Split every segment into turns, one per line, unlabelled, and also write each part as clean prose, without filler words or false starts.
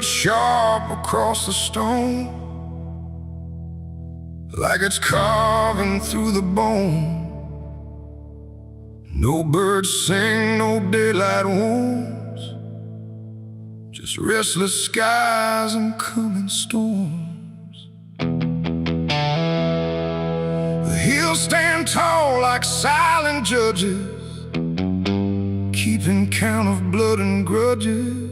cut sharp across the stone, like it's carving through the bone. No birds sing, no daylight wounds, just restless skies and coming storms. The hills stand tall like silent judges, keeping count of blood and grudges.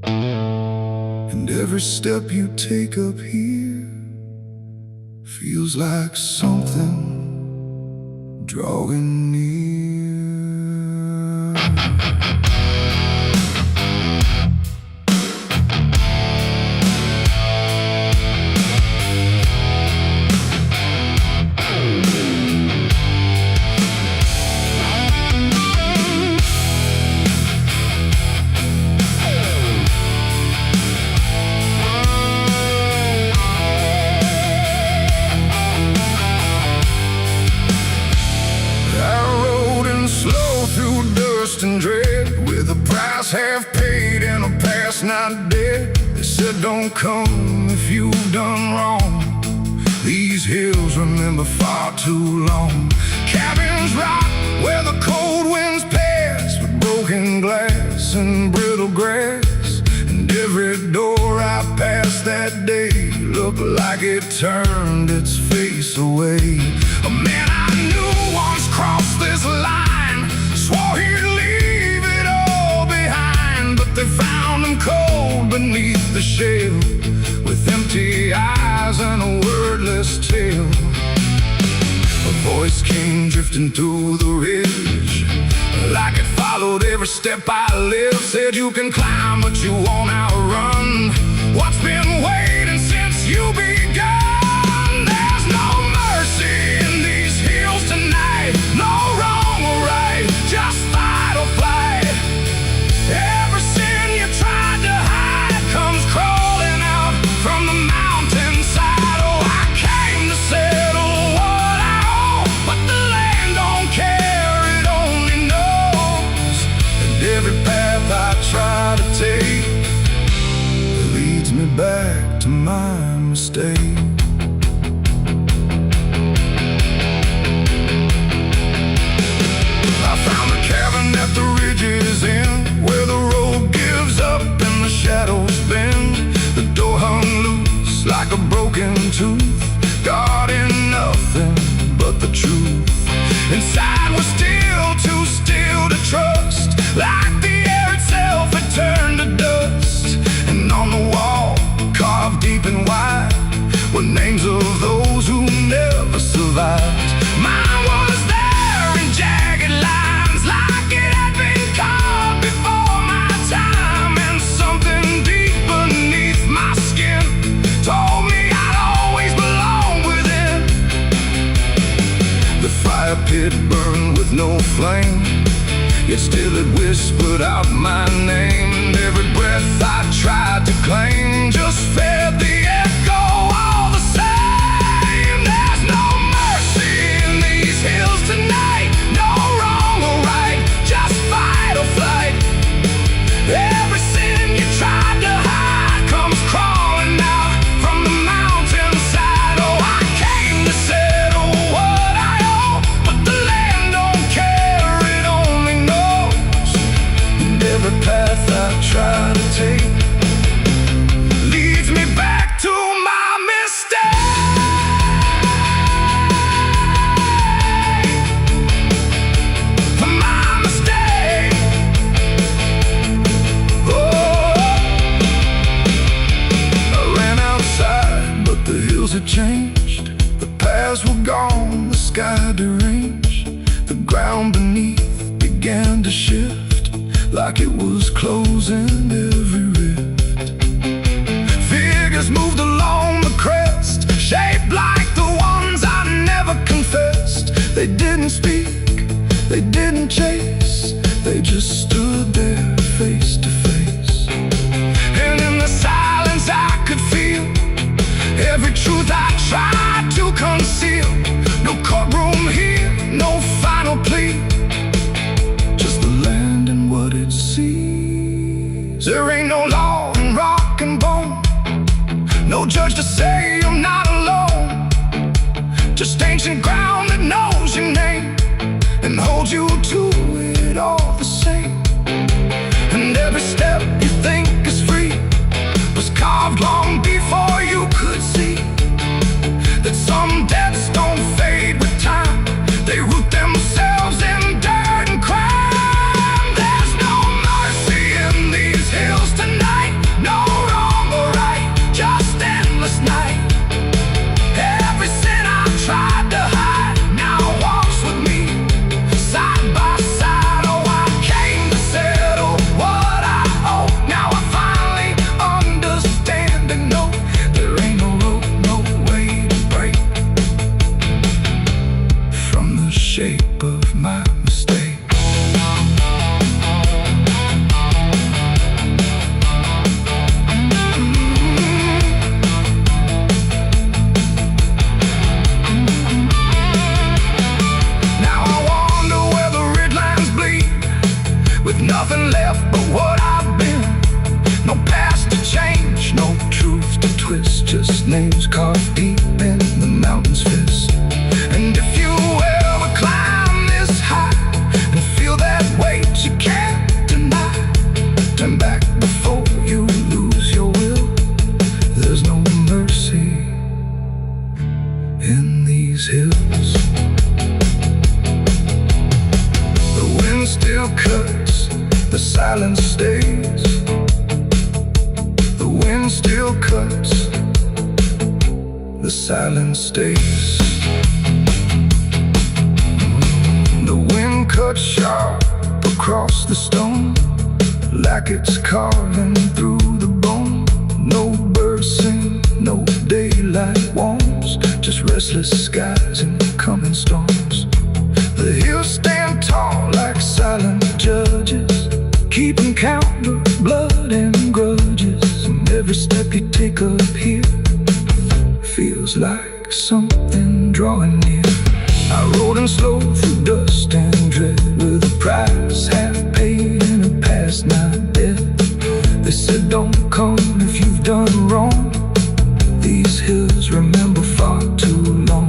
And every step you take up here feels like something drawing near. And dread, with a price half paid and a past not dead. They said don't come if you've done wrong. These hills remember far too long. Cabins rock where the cold winds pass, with broken glass and brittle grass. And every door I passed that day looked like it turned its face away. A man I knew once crossed this line, swore he'd leave it all behind, but they found him cold beneath the shell, with empty eyes and a wordless tale. A voice came drifting through the ridge, like it followed every step I lived. Said you can climb but you won't outrun what's been waiting since you begun. There's no mercy in these hills tonight, no wrong or right, just fight or flight. Every sin you tried to hide comes crawling out from the mountainside. Oh, I came to settle what I owe, but the land don't care, it only knows. And every path I try to take leads me back to my mistake. At the ridge's end, where the road gives up and the shadows bend, the door hung loose like a broken tooth, guarding nothing but the truth. Inside was still too still to trust, like the air itself had turned to dust. And on the wall, carved deep and wide, were names of those who never survived. Mine was there in jagged lines, like it had been carved before my time. And something deep beneath my skin told me I'd always belong within. The fire pit burned with no flame, yet still it whispered out my name. And every breath I tried to claim just fed the echo all the same. There's no mercy in these hills tonight, no wrong or right, just fight or flight. Every sin you tried to hide comes crawling out from the mountainside. Oh, I came to settle what I owe, but the land don't care, it only knows. And every path I try to take leads me back to my mistake. My mistake. Oh, I ran outside, but the hills had changed. The paths were gone, the sky deranged. The ground beneath began to shift, like it was closing every rift. Figures moved along the crest, shaped like the ones I never confessed. They didn't speak, they didn't chase, they just stood there face to face. And in the silence I could feel every truth I tried to conceal. No courtroom here, no final plea, just the land and what it sees. There ain't no law and rock No judge to say I'm not alone. Just ancient ground that knows your name and holds you to it all the same. And every step you think is free was carved long before you could see that some debts don't fade with time. They root themselves in dirt and crime. There's no mercy in these hills tonight. No wrong or right, just endless night. Every sin I've tried to hide now walks with me, side by side. Oh, I came to settle what I owe. Now I finally understand and know there ain't no road, no way to break from the shape of my mistake. Now I wonder where the red lines bleed, with nothing left but what I've been. No past to change, no truth to twist, just names carved deep in the mountain's fist. And if you ever climb this high and feel that weight you can't deny, turn back before you lose your will. There's no mercy in these hills. The wind still cuts, the silence stays. The wind still cuts, the silence stays. The wind cuts sharp across the stone, like it's carving through the bone. No birds sing, no daylight warms, just restless skies and coming storms. The hills stand tall like silent judges, keeping count of blood and grudges. And every step you take up here feels like something drawing near. I rode in slow through dust and dread, with a price half paid and a past not dead. They said don't come if you've done wrong. These hills remember far too long.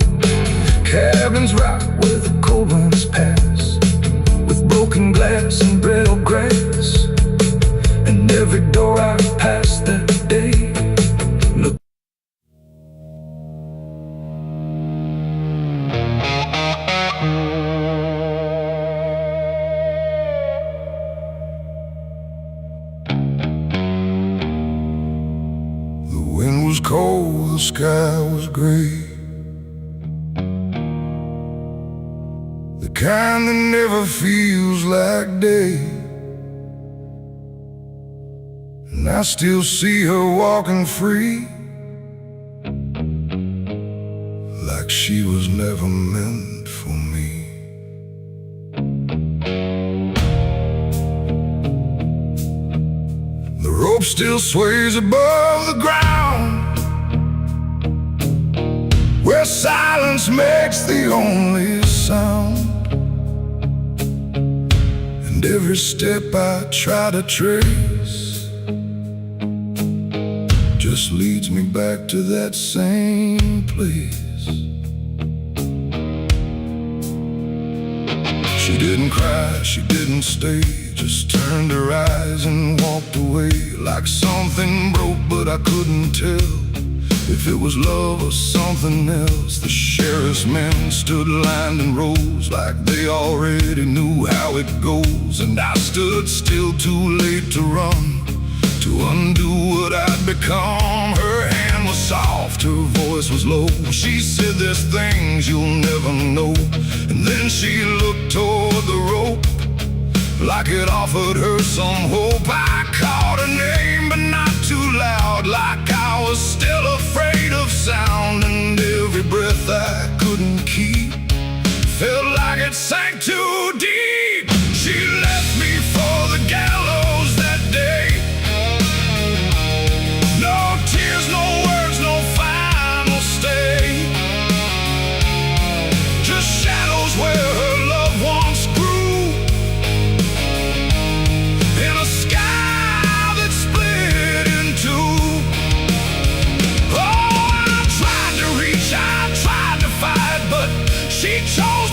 Cabins rock where the cold winds pass, with broken glass and brittle grass. And every door I've passed that day looked. The wind was cold, the sky was gray, the kind that never feels like day. And I still see her walking free, like she was never meant for me. The rope still sways above the ground, where silence makes the only sound. And every step I try to trace just leads me back to that same place. She didn't cry, she didn't stay, just turned her eyes and walked away. Like something broke, but I couldn't tell if it was love or something else. The sheriff's men stood lined in rows, like they already knew how it goes. And I stood still, too late to run, to undo what I'd become. Her hand was soft, her voice was low. She said there's things you'll never know. And then she looked toward the rope, like it offered her some hope. I called her name, but not too loud, like I was still afraid of sound. And every breath I couldn't keep felt like it sank too deep. She left me for the gallows that day. No tears, no words, no final stay, just shadows where her loved ones grew, in a sky that split in two. Oh,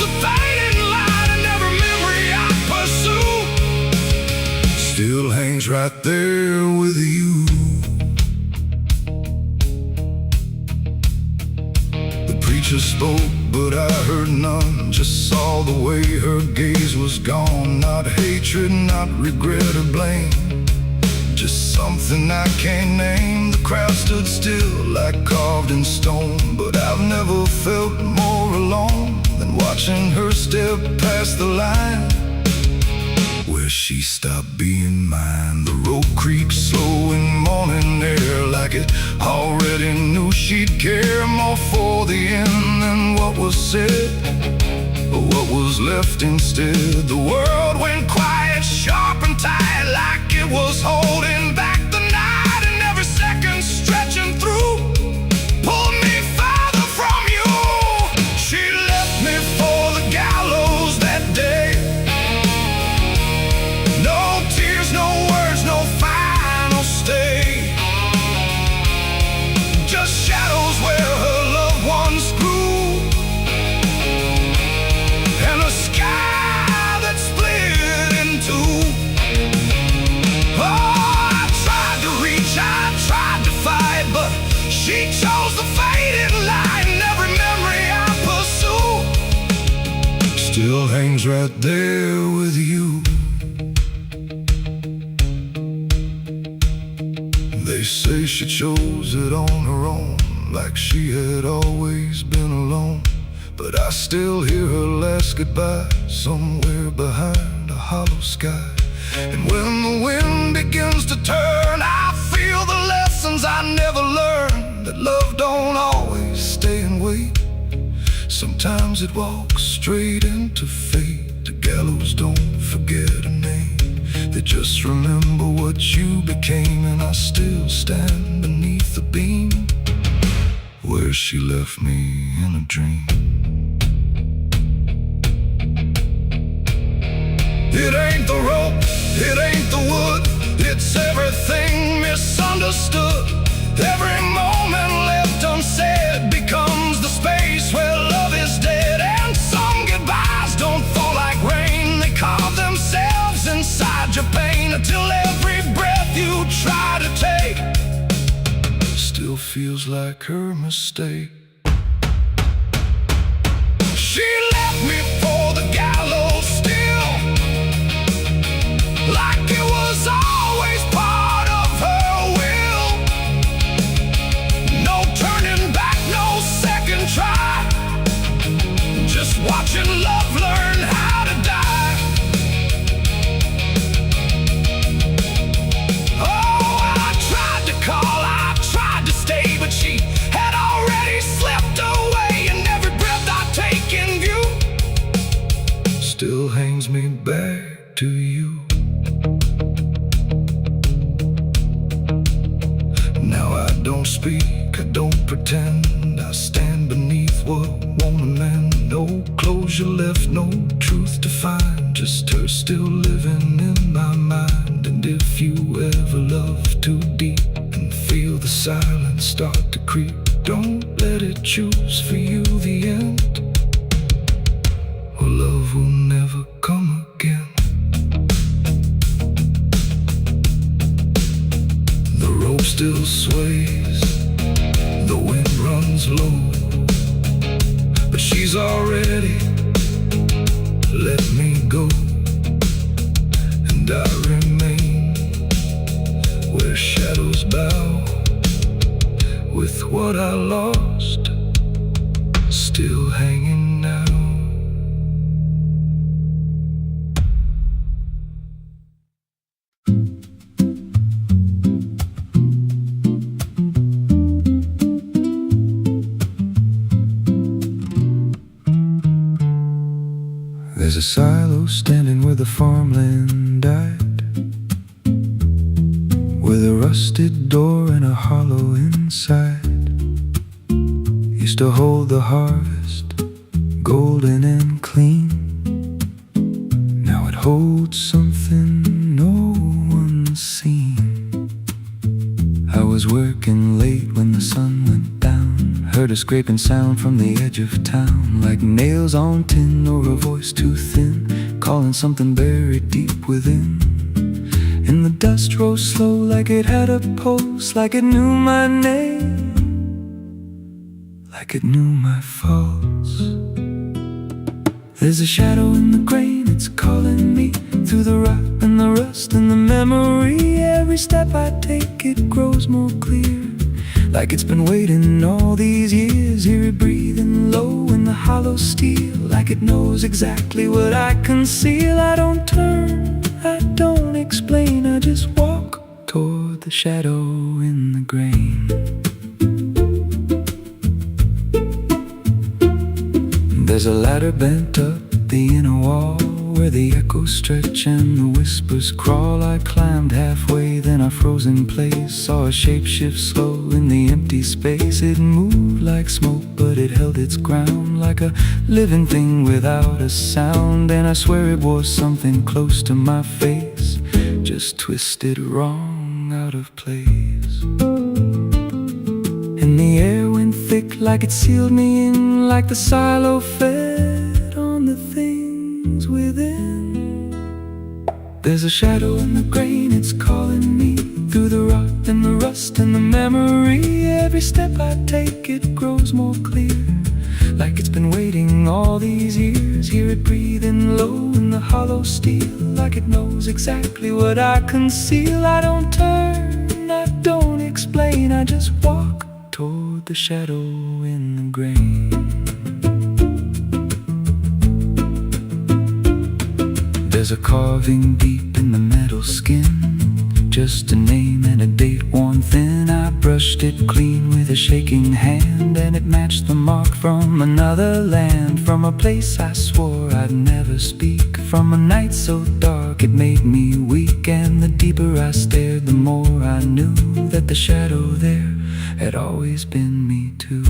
the fading light, and every memory I pursue still hangs right there with you. The preacher spoke, but I heard none. Just saw the way her gaze was gone. Not hatred, not regret or blame, just something I can't name. The crowd stood still like carved in stone, but I've never felt more alone than watching her step past the line where she stopped being mine. The rope creaks slow in morning air, like it already knew she'd care more for the end than what was said, but what was left instead. The world went quiet, sharp and tight, like it was holding back the night, and every second stretching through pulled me farther from you. She left me for the gallows that day. No tears, no words, no final stay, just shadows where her loved ones grew, and a sky that split in two. Oh, I tried to reach, I tried to fight, but she chose the faded light, and every memory I pursue still hangs right there with you. They say she chose it on her own, like she had always been alone, but I still hear her last goodbye somewhere behind a hollow sky. And when the wind begins to turn, I feel the lessons I never learned, that love don't always stay and wait. Sometimes it walks straight into fate. The gallows don't forget a name, they just remember what you became. And I still stand beneath the beam where she left me in a dream. It ain't the rope, it ain't the wood, it's everything misunderstood. Every moment left unsaid becomes the space where love is dead. And some goodbyes don't fall like rain, they carve themselves inside your pain, until every breath you try to take still feels like her mistake. She left me for the gallows still, like it was always part of her will. No turning back, no second try, just watching love learn how to die. Oh, I tried to call, I tried to stay, but she had already slipped away, and every breath I take in view still hangs me back to you. Now I don't speak, I don't pretend, I stand beneath what won't amend. No closure left, no truth to find, just her still living in my mind. And if you ever love too deep and feel the silence start to creep, don't let it choose for you the end, or love will never come again. The rope still sways, the wind runs low, but she's already let me go, and I remain where shadows bow, with what I lost still hanging now. There's a silo standing where the farmland died, with a rusted door and a hollow inside. Used to hold the harvest, golden and clean. Now it holds something no one's seen. I was working late when the sun went down,
Heard a scraping sound from the edge of town, like nails on tin or a voice too thin, calling something buried deep within. And the dust rose slow like it had a pulse, like it knew my name, like it knew my faults. There's a shadow in the grain, it's calling me through the rot and the rust and the memory. Every step I take, it grows more clear, like it's been waiting all these years. Hear it breathing low in the hollow steel, like it knows exactly what I conceal. I don't turn, I don't explain, I just walk toward the shadow in the grain. There's a ladder bent up the inner wall, where the echoes stretch and the whispers crawl. I climbed halfway, then I froze in place. Saw a shape shift slow in the empty space. It moved like smoke, but it held its ground, like a living thing without a sound. And I swear it was something close to my face, just twisted wrong, out of place. And the air went thick, like it sealed me in, like the silo fed on the things within. There's a shadow in the grain, it's calling me through the rot and the rust and the memory. Every step I take, it grows more clear, like it's been waiting all these years. Hear it breathing low in the hollow steel, like it knows exactly what I conceal. I don't turn, I don't explain, I just walk toward the shadow in the grain. There's a carving deep in the metal skin, just a name and a date worn thin. I brushed it clean with a shaking hand, and it matched the mark from another land, from a place I swore I'd never speak, from a night so dark it made me weak. And the deeper I stared, the more I knew that the shadow there had always been me too.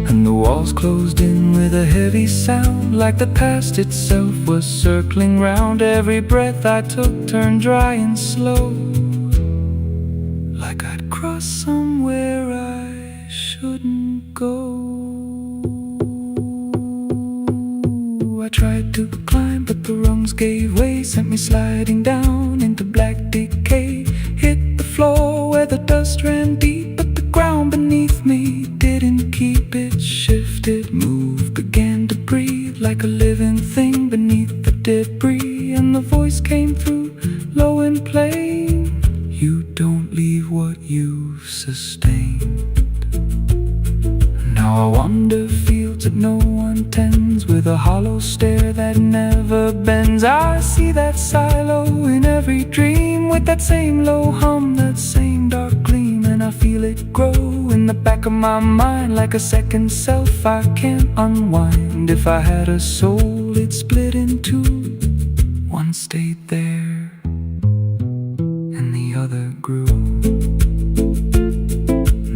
And the walls closed in with a heavy sound, like the past itself was circling round. Every breath I took turned dry and slow, like I'd crossed somewhere I shouldn't go. I tried to climb, but the rungs gave way, sent me sliding down into black decay. Hit the floor where the dust ran deep, but the ground beneath me didn't keep. It shifted, moved, began to breathe, like a living thing beneath the debris. And the voice came through, low and plain: you don't leave what you've sustained. Now I wander fields that no one tends, with a hollow stare that never bends. I see that silo in every dream, with that same low hum, that same dark gleam. And I feel it grow in the back of my mind, like a second self I can't unwind. If I had a soul, it'd split in two. One stayed there, and the other grew.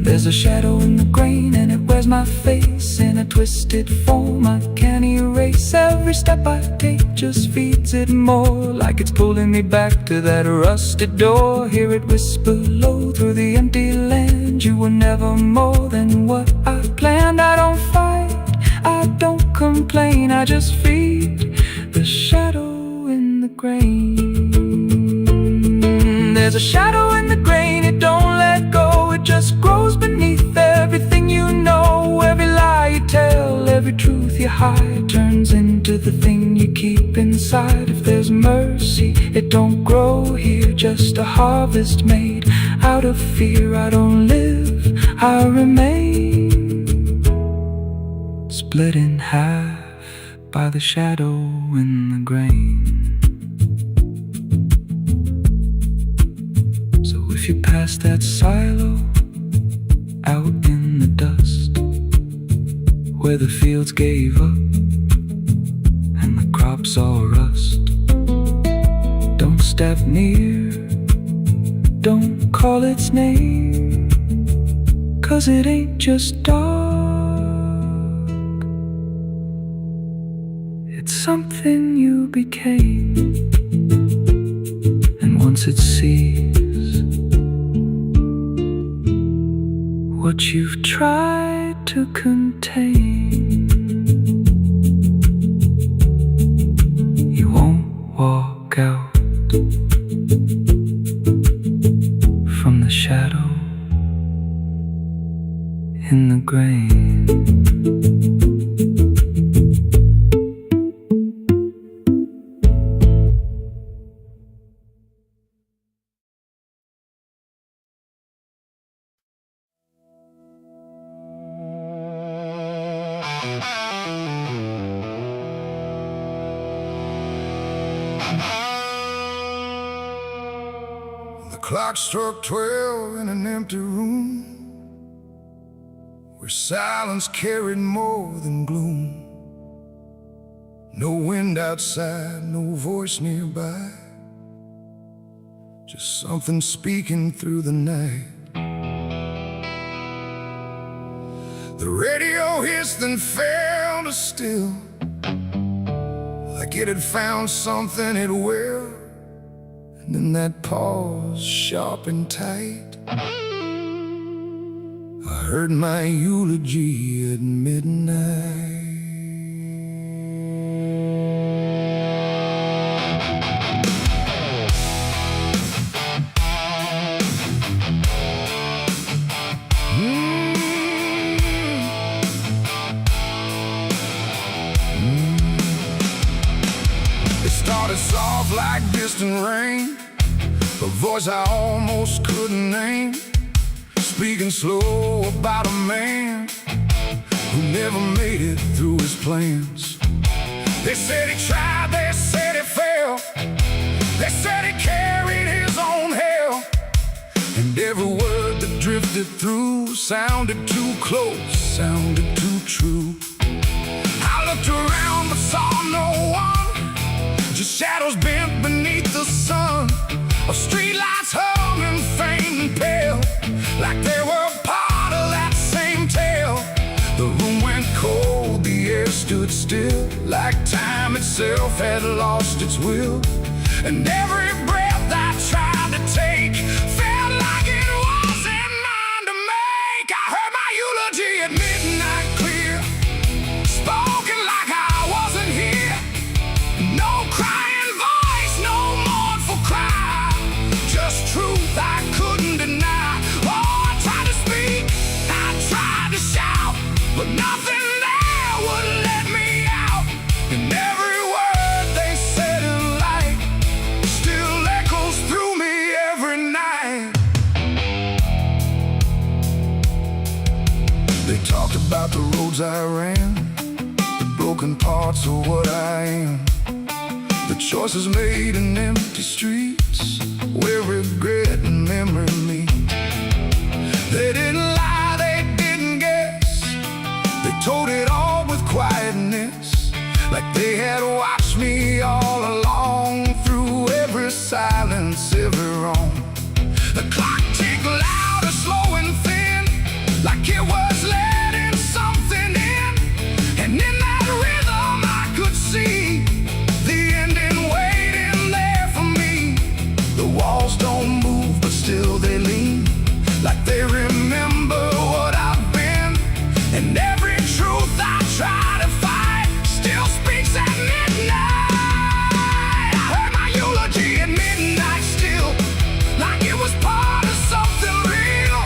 There's a shadow in the grain, and it wears my face in a twisted form I can't erase. Every step I take just feeds it more, like it's pulling me back to that rusted door. Hear it whisper low through the empty land: you were never more than what I planned. I don't fight, I don't complain, I just feed the shadow in the grain. There's a shadow in the grain, it don't let go, it just grows beneath everything you know. Every lie you tell, every truth you hide, turns into the thing you keep inside. If there's mercy, it don't grow here, just a harvest made out of fear. I don't live, I remain, split in half by the shadow in the grain. If you pass that silo out in the dust, where the fields gave up and the crops all rust, don't step near, don't call its name, 'cause it ain't just dark, it's something you became. And once it sees what you've tried to contain. You won't walk out from the shadow in the grain.
The clock struck 12 in an empty room, where silence carried more than gloom. No wind outside, no voice nearby, just something speaking through the night. The radio hissed and fell to still, like it had found something it will. And then that pause, sharp and tight, I heard my eulogy at midnight. It started soft like distant rain, a voice I almost couldn't name, speaking slow about a man who never made it through his plans. They said he tried, they said he failed, they said he carried his own hell, and every word that drifted through sounded too close, sounded too true. I looked around but saw no one, just shadows bent beneath the sun, of streetlights hung and faint and pale, like they were part of that same tale. The room went cold, the air stood still, like time itself had lost its will. And every breath I tried to take felt like it wasn't mine to make. I heard my eulogy at midnight clear, spoken like I wasn't here. No crying voice, no mournful cry, just truth I couldn't deny. Oh, I tried to speak, I tried to shout, but nothing there would let me out. And every word they said in light still echoes through me every night. They talked about the roads I ran, the broken parts of what I am, the choices made in empty streets where regret and memory meet. They didn't lie, they didn't guess, they told it all with quietness, like they had watched me all along, through every silence, every wrong. The clock ticked louder, slow and thin, like it was letting something in. And in that rhythm I could see the ending waiting there for me. The walls don't move, but still they lean, like they remember what I've been. And every truth I try to fight still speaks at midnight. I heard my eulogy at midnight still, like it was part of something real.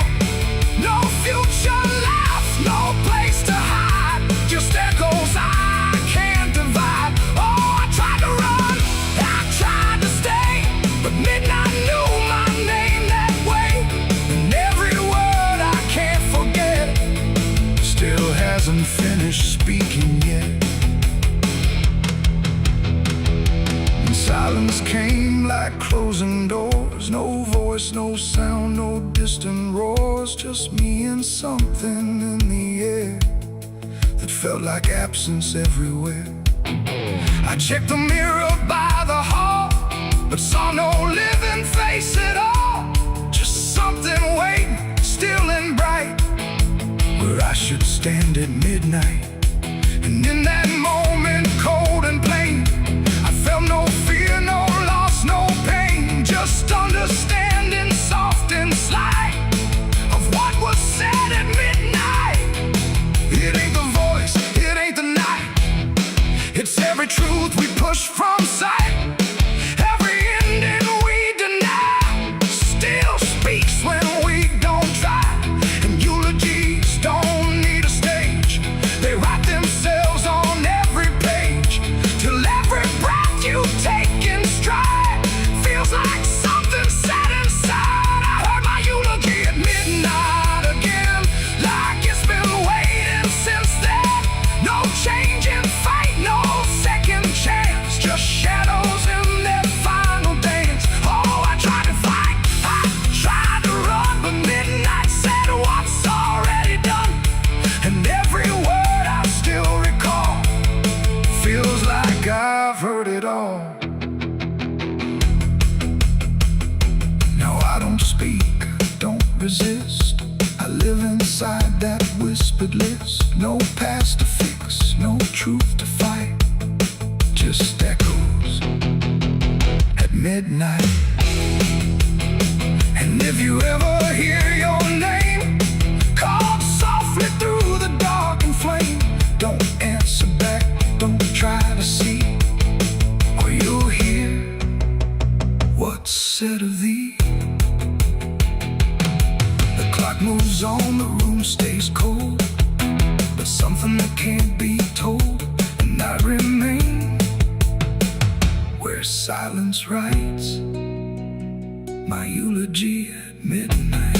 No future left, no place to hide, just echoes I can't divide. Oh, I tried to run, I tried to stay, but midnight knew my name that way. And every word I can't forget still hasn't finished speaking yet. And silence came like closing doors, no voice, no sound, no distant roars, just me and something in the air that felt like absence everywhere. I checked the mirror by the hall, but saw no living face at all, just something waiting, still and bright, where I should stand at midnight. And in that moment, cold and plain, I felt no fear, no loss, no pain, just understanding, soft and slight, of what was said at midnight. truth we push from sight, every ending we deny, still speaks when we don't try. And eulogies don't need a stage, they write themselves on every page, till every breath you take in stride feels like something set inside. I heard my eulogy at midnight again, like it's been waiting since then. No change in fate, no second chance, just shadows in their final dance. Oh, I tried to fight, I tried to run, but midnight said what's already done. And every word I still recall feels like I've heard it all. Now I don't speak, don't resist, I live inside that whispered list. No past to fix, no truth to fight, just echoes at midnight. And if you ever hear your name called softly through the dark and flame, don't answer back, don't try to see, or you'll hear what's said of thee. The clock moves on, the room stays cold, but something that can't be told, and I remain where silence writes my eulogy at midnight.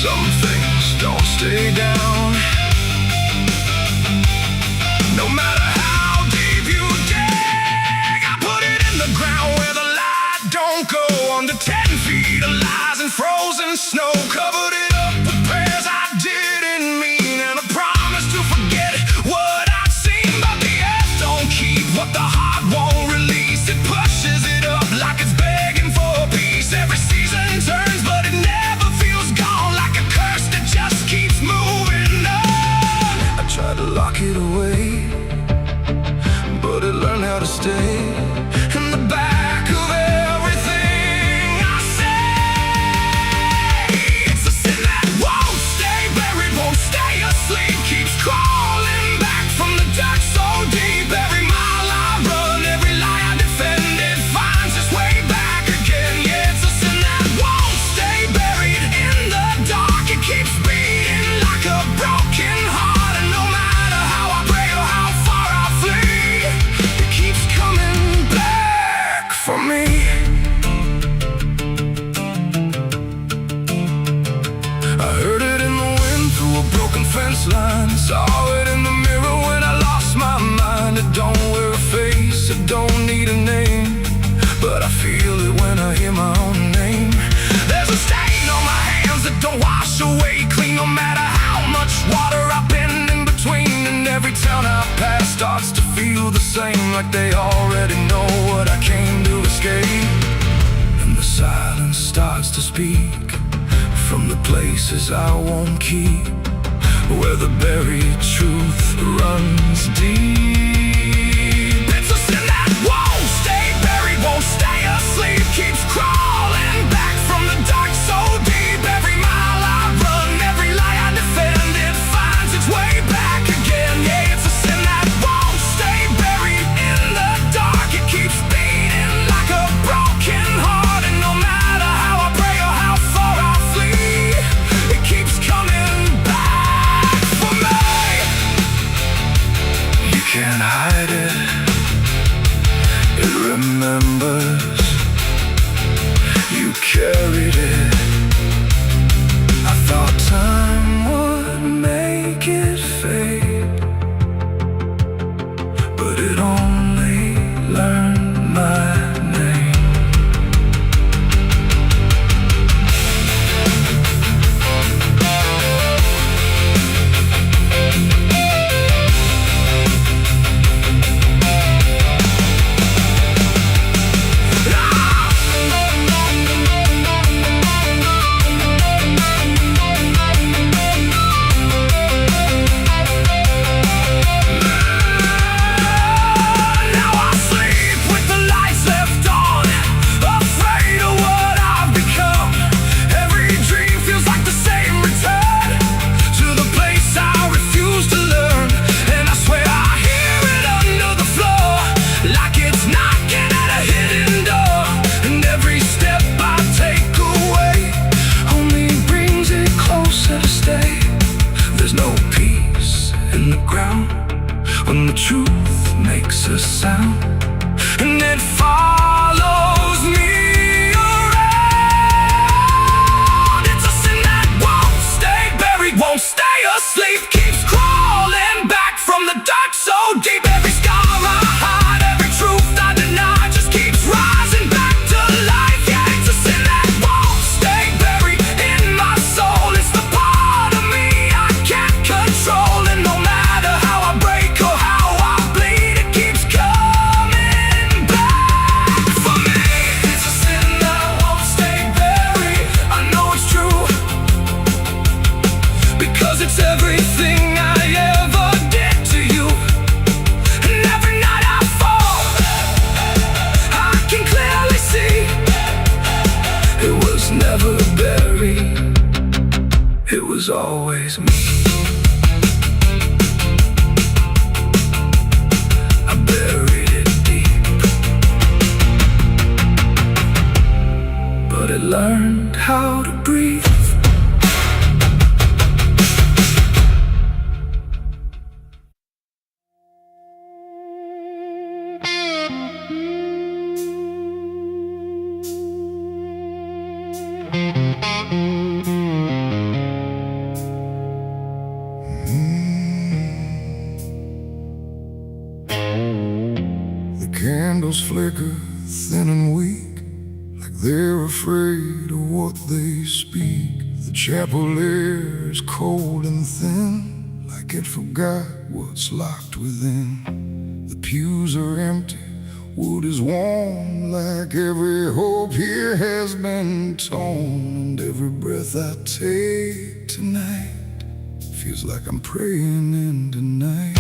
Some things don't stay down, no matter how deep you dig. I put it in the ground where the light don't go, under 10 feet of lies and frozen snow. Covered it up with prayers I didn't mean, and a promise to forget what I'd seen. But the earth don't keep what the heart won't release. It pushes it up like it's begging for peace. Every season turns, but it never feels gone, like a curse that just keeps moving on. I tried to lock it away, but it learned how to stay in the back of everything I say. It's a sin that won't stay buried, won't stay asleep, keeps crawling back from the dark so deep. Every mile I run, every lie I defend, it finds its way back again. Yeah, it's a sin that won't stay buried in the dark. It keeps beating like a broken heart, and no matter how I pray or how far I flee, it keeps coming back for me. I heard it in the wind through a broken fence line, saw it in the mirror when I lost my mind. It don't wear a face, it don't need a name, but I feel it when I hear my own name. There's a stain on my hands that don't wash away clean, no matter how much water I've been in between. And every town I pass starts to feel the same, like they already know what I came to escape. And the silence starts to speak from the places I won't keep, where the buried truth runs deep. It's a sin that won't stay buried, won't stay asleep, keeps crawling back from the dark so deep. Every mile I run, every lie I defend, it finds its way back again. Yeah, it's a sin that won't stay buried in the dark. It keeps beating like a broken heart, and no matter how I pray or how far I flee, it keeps coming back for me. You can't hide it, it remembers. You carried it. I thought time would make it fade, but it only learned my name.
ground when the truth makes a sound, and it follows me around. It's a sin that won't stay buried, won't stay asleep, keeps crawling back from the dark so deep. Every scar I hide, every truth I deny, just keeps rising back to life. Yeah, it's a sin that won't stay buried in my soul. It's the part of me I can't control, and no matter how I break or how I bleed, it keeps coming back for me. It's a sin that won't stay buried. I know it's true, because it's everything I ever did to you. And every night I fall, I can clearly see it was never buried, it was always me. I buried it deep, but it learned how to breathe.
The candles flicker thin and weak, like they're afraid of what they speak. The chapel air is cold and thin, like it forgot what's locked within. The pews are empty, wood is warm, like every hope here has been torn. And every breath I take tonight feels like I'm praying into night.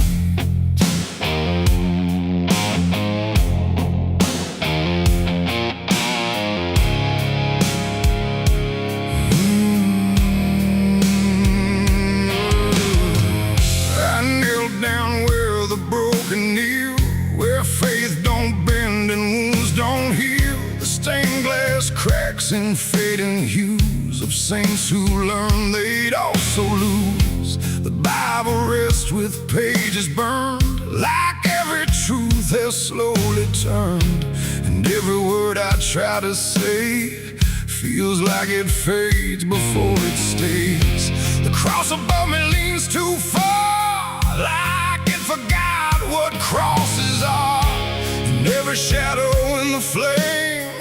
I knelt down where the broken kneel, where faith don't bend and wounds don't heal. The stained glass cracks and fading hues of saints who learned they'd also lose. The Bible rests with pages burned, like every truth has slowly turned. And every word I try to say feels like it fades before it stays. The cross above me leans too far, like it forgot what crosses are. And every shadow in the flame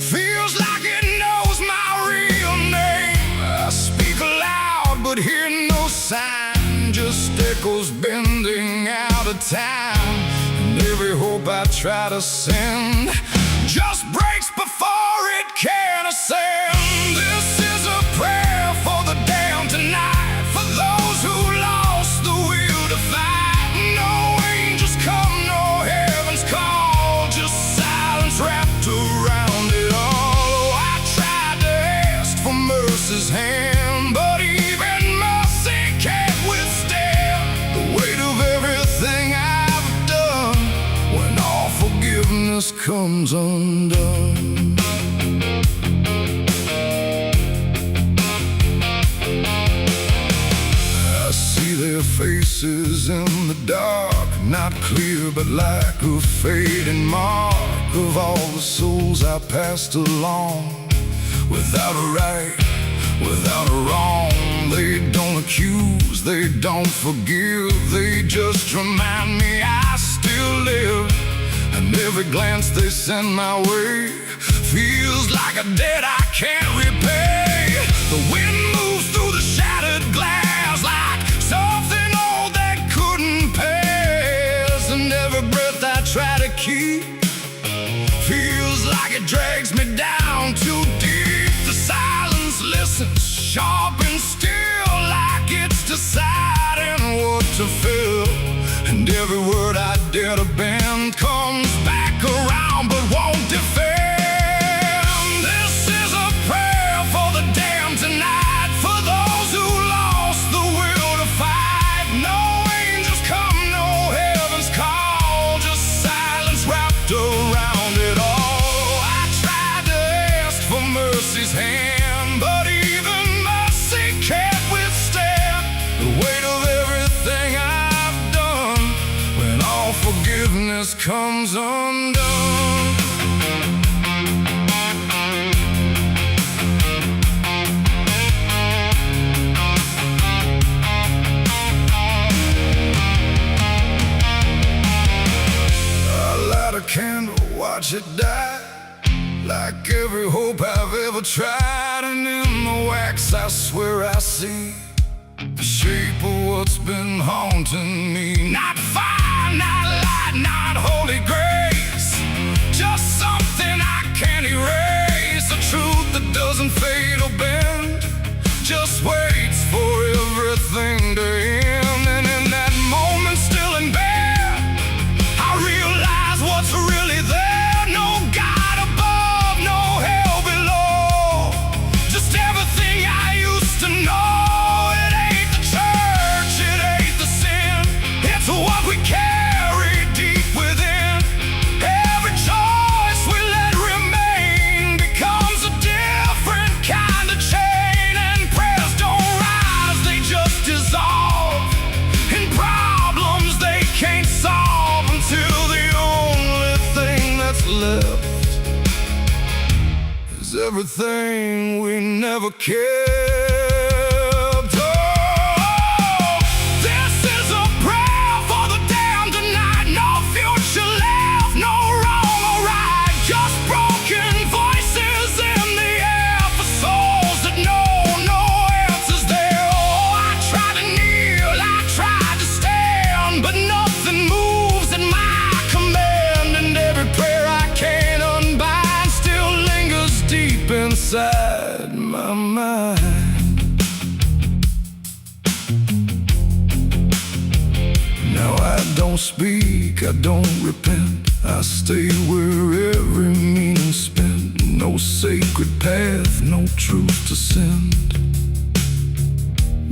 feels like it knows my real name. I speak aloud but hear no sign, just echoes bending out of time. And every hope I try to send just breaks before it can ascend. This is a prayer for the damned tonight, for those who lost the will to fight. No angels come, no heaven's call, just silence wrapped around it all. Oh, I tried to ask for mercy's hand, but even mercy can't withstand the weight of everything I've done when all forgiveness comes undone. I see their faces in the dark, not clear but like a fading mark of all the souls I passed along. Without a right, without a wrong, they don't accuse, they don't forgive, they just remind me I still live. And every glance they send my way feels like a debt I can't repay. The wind moves through the shattered glass like something old that couldn't pass. And every breath I try to keep feels like it drags me down too deep. The silence listens, sharp and still, like it's deciding what to feel. And every word I dare to bend comes back around but won't defend. This is a prayer for the damned tonight, for those who lost the will to fight. No angels come, no heaven's call, just silence wrapped around it all. I tried to ask for mercy's hand, but even mercy can't withstand the weight of everything I've done stillness comes undone. I light a candle, watch it die, like every hope I've ever tried. And in the wax I swear I see the shape of what's been haunting me. Not fire, not light, not holy grace, just something I can't erase. A truth that doesn't fade or bend, just waits for everything to end. And in that moment, still in bed, I realize what's really there. No God above, no hell below, just everything I used to know. What we carry deep within, every choice we let remain becomes a different kind of chain. And prayers don't rise, they just dissolve in problems they can't solve, until the only thing that's left is everything we never cared. Inside my mind, now I don't speak, I don't repent, I stay where every meaning's spent. No sacred path, no truth to send,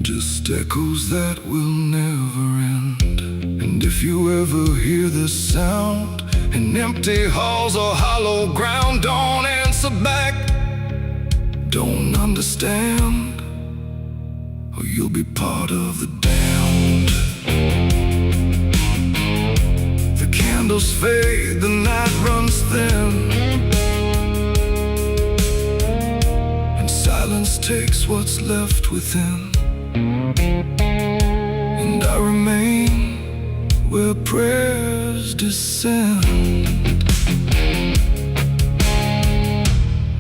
just echoes that will never end. And if you ever hear this sound in empty halls or hollow ground, don't answer back, don't understand, or you'll be part of the damned. The candles fade, the night runs thin, and silence takes what's left within. And I remain where prayers descend,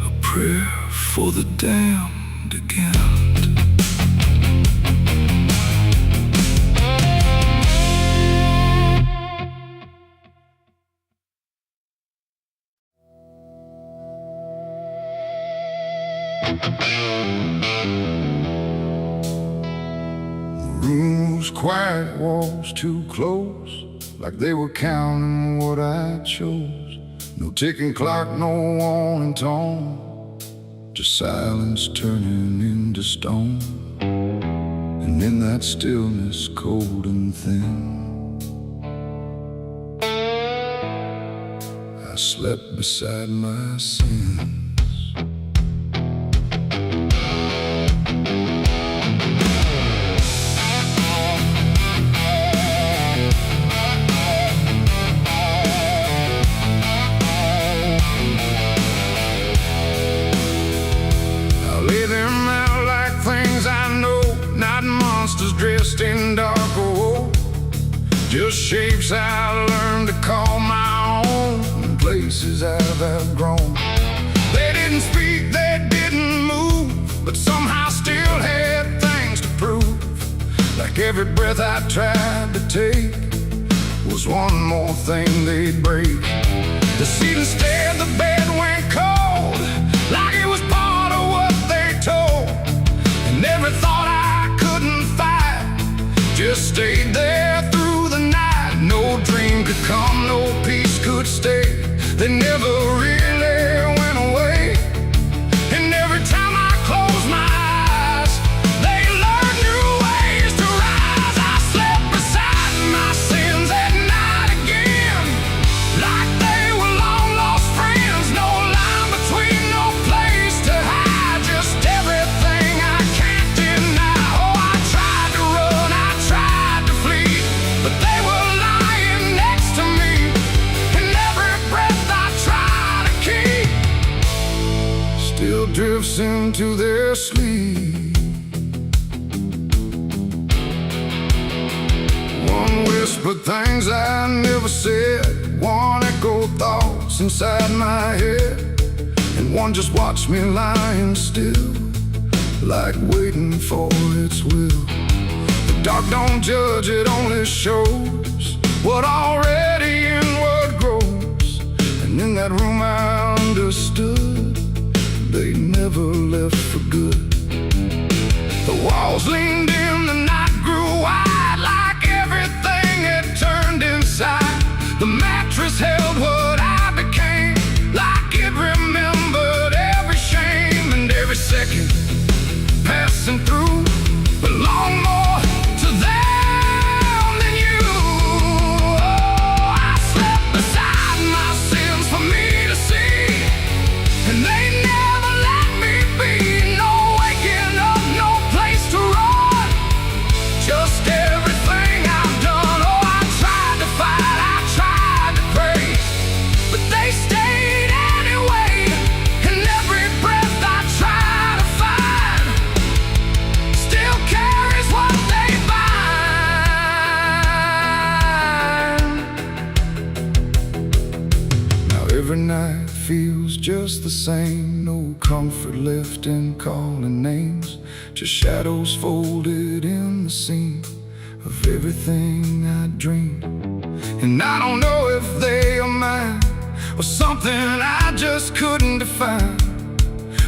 a prayer for the damned again. The room was quiet, walls too close, like they were counting what I chose. No ticking clock, no warning tone, just silence turning into stone. And in that stillness, cold and thin, I slept beside my sins. Dressed in dark gold, just shapes I learned to call my own, places I've outgrown. They didn't speak, they didn't move, but somehow still had things to prove. Like every breath I tried to take was one more thing they'd break. The ceiling stared, the bed went cold, like it was part of what they told. And every thought I couldn't fight just stayed there through the night. No dream could come, no peace could stay. They never really went away. And every time I close my eyes, they learn new ways to rise. I slept beside my sins at night again, like they were long lost friends. No line between, no place to hide, just everything I can't deny. Oh, I tried to run, I tried to flee, but they were lying next to me. fades into their sleep. One whispered things I never said, one echoed thoughts inside my head, and one just watched me lying still, like waiting for its will. The dark don't judge, it only shows what already inward grows. And in that room I understood they never left for good. The walls leaned in, the night grew wide, like everything had turned inside. The mattress held what I became, like it remembered every shame and every second passing through belonged more to them than you. Oh, I slept beside my sins for me to see, and they never let me be. No waking up, no place to run, just everything I've done. Oh, I tried to fight, I tried to pray, but they stayed anyway. And every breath I try to find still carries what they bind. Now every night feels just the same, no comfort left in calling names, just shadows folded in the seam of everything I dreamed. And I don't know if they are mine or something I just couldn't define,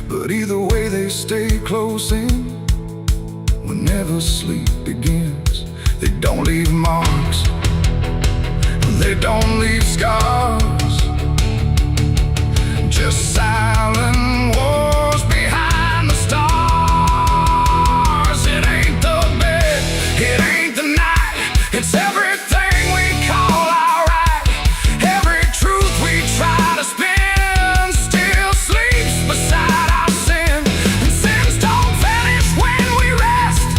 but either way they stay close in whenever sleep begins. They don't leave marks, they don't leave scars, just silent wars behind the stars. It ain't the bed, it ain't the night, it's everything we call alright. Every truth we try to spin still sleeps beside our sin. And sins don't vanish when we rest,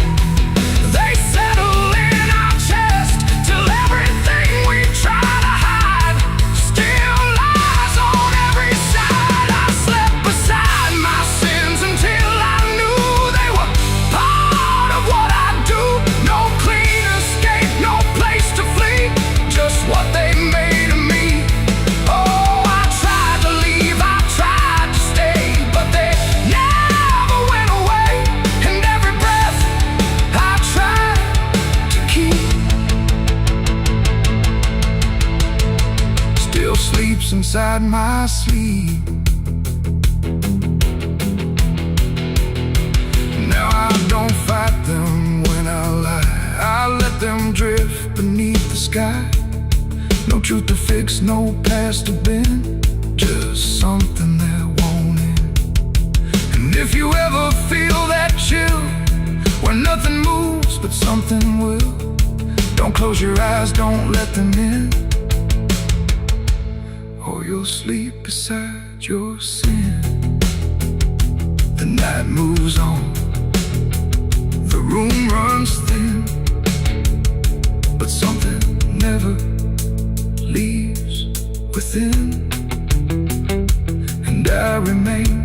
they settle in our chest till everything we try to hide still lies on every side. I slept beside my sins until I knew they were part of what I do. No clean escape, no place to flee, just what they made of me. Oh, I tried to leave, I tried to stay, but they never went away. And every breath I tried to keep still sleeps inside my sleep. Now I don't fight them when I lie, I let them drift beneath the sky. No truth to fix, no past to bend, just something that won't end. And if you ever feel that chill where nothing moves but something will, don't close your eyes, don't let them in, or you'll sleep beside your sin. The night moves on, the room runs thin, but something never leaves within. And I remain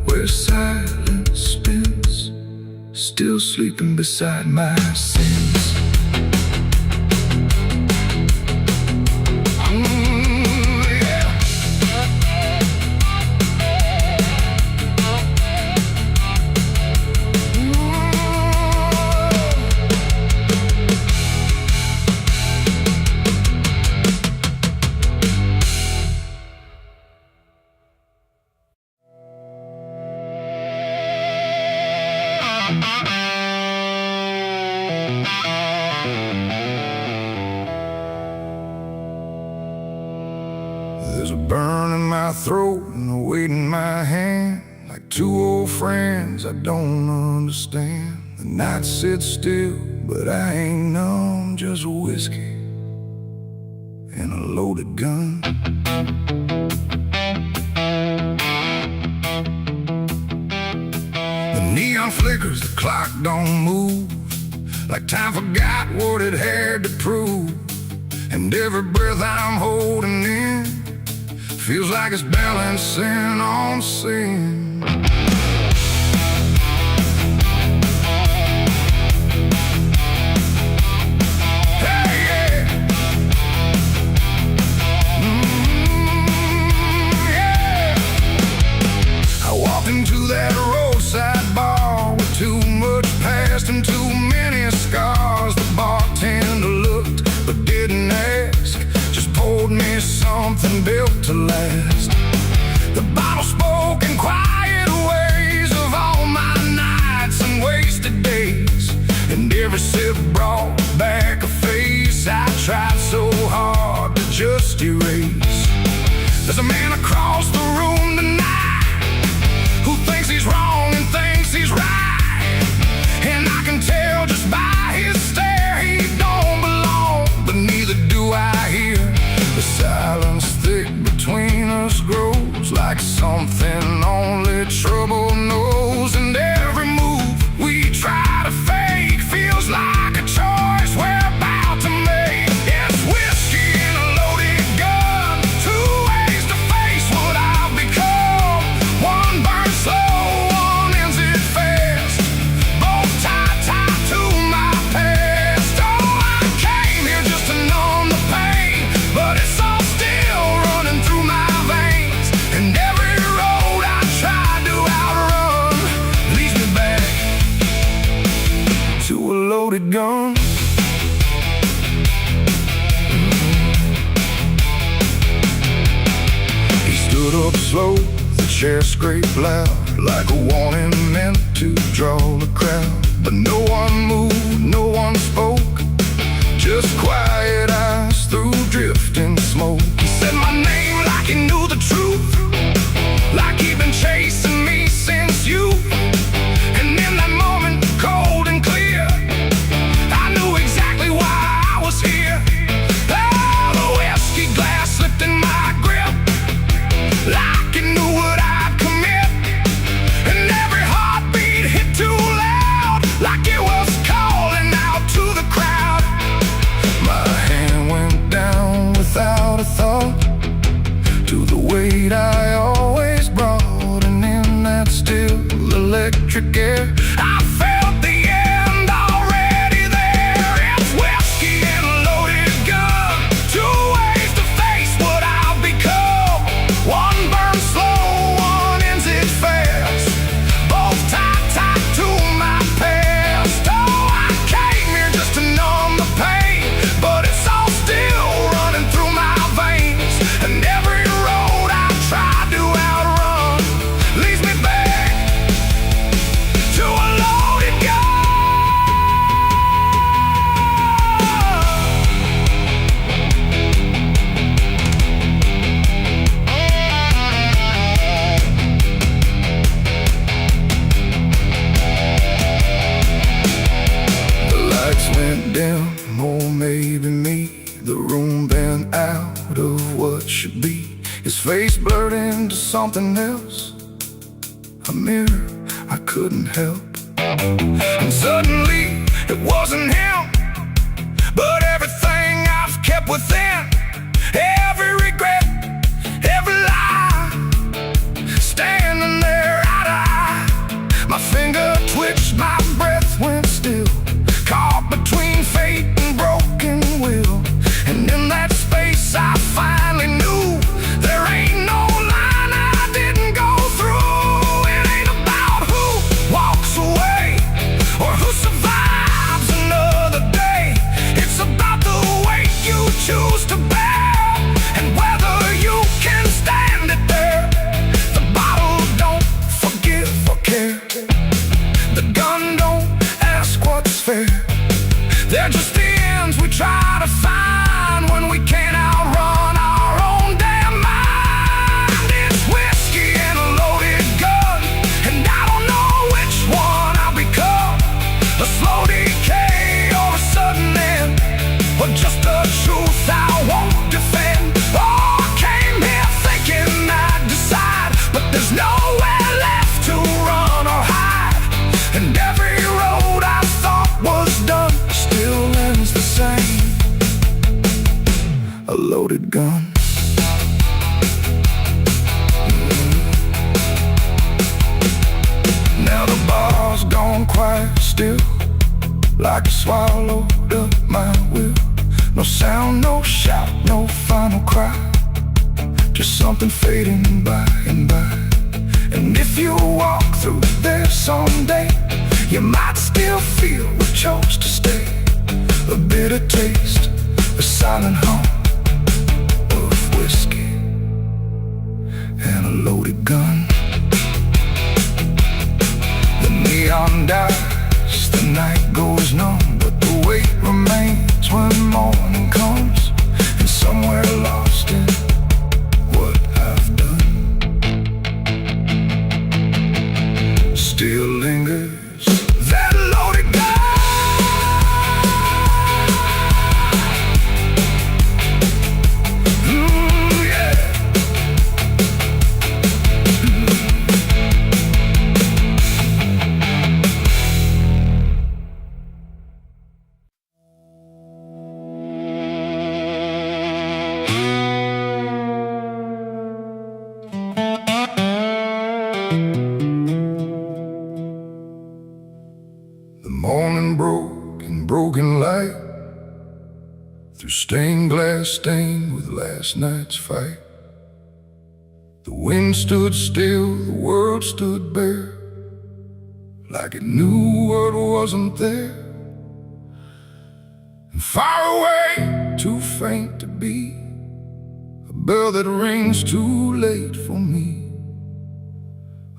where silence spins, still sleeping beside my sins. There's a burn in my throat and a weight in my hand, like two old friends I don't understand. The night sits still, but I ain't numb, just whiskey and a loaded gun. The neon flickers, the clock don't move, like time forgot what it had to prove. And every breath I'm holding in feels like it's balancing on sin. something built to last. The bottle spoke in quiet ways of all my nights and wasted days, and every sip brought back a face I tried so hard to just erase. There's a man across the room tonight who thinks he's wrong and thinks he's right, and I can tell just by his stare he don't belong, but neither do I here. The silence thick between us grows like something only trouble knows, and every move we try to fake feels like a choice we're about to make. It's whiskey and a loaded gun, two ways to face what I've become. One burns slow, one ends it fast, both tied to my past. Oh, I came here just to numb the pain, but it's all still running through my veins, and every road I tried to outrun leads me back to a loaded gun. He stood up slow, the chair scraped loud, like a warning meant to draw the crowd. But no one moved, no one spoke, just quiet eyes through drifting smoke. He said my name like he knew the truth, like he'd been chasing me since youth. And in that moment, cold and clear, I knew exactly why I was here. Oh, the whiskey glass slipped in my grip, like it knew what I'd commit, and every heartbeat hit too loud, like it was calling out to the crowd. My hand went down without a thought to the weight I always brought, and in that still electric air I felt the end already there. It's whiskey and a loaded gun, two ways to face what I've become. One burns slow, one ends it fast, both tied to my past. Oh, I came here just to numb the pain, but it's all still running through my veins, and every road I tried to outrun leads me back to a loaded gun. The lights went dim, or maybe me, the room bent out of what should be. His face blurred into something else, a mirror I couldn't help. And suddenly it wasn't him, but everything I've kept within, every regret, every lie, standing there eye to eye. My finger twitched, my breath went still, caught between fate and broken will. And in that space I finally knew there ain't no line I didn't go through. It ain't about who walks away or who survives another day. It's about the weight you choose to bear, and whether you can stand it there. The bottle don't forgive or care, the gun don't ask what's fair. They're just the ends we try to find when we can't outrun our own damn mind. It's whiskey and a loaded gun, and I don't know which one I'll become, a slow decay or a sudden end, or just a truth I won't defend. Oh, I came here thinking I'd decide, but there's nowhere left to run or hide, and every road I thought was done still ends the same, a loaded gun. Now the bar's gone quiet still, like it swallowed up my will. No sound, no shout, no final cry, just something fading by and by. And if you walk through there someday, you might still feel we chose to stay, a bitter taste, a silent hum of whiskey stained glass stained with last night's fight. The wind stood still, the world stood bare, like it knew what wasn't there. And far away, too faint to be, a bell that rings too late for me,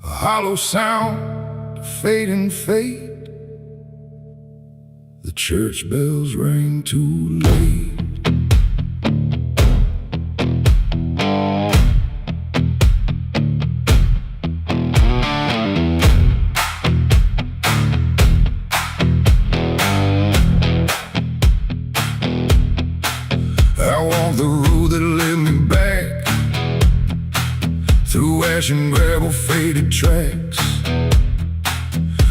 a hollow sound of fading fate. The church bells rang too late. I walked the road that led me back, through ash and gravel faded tracks,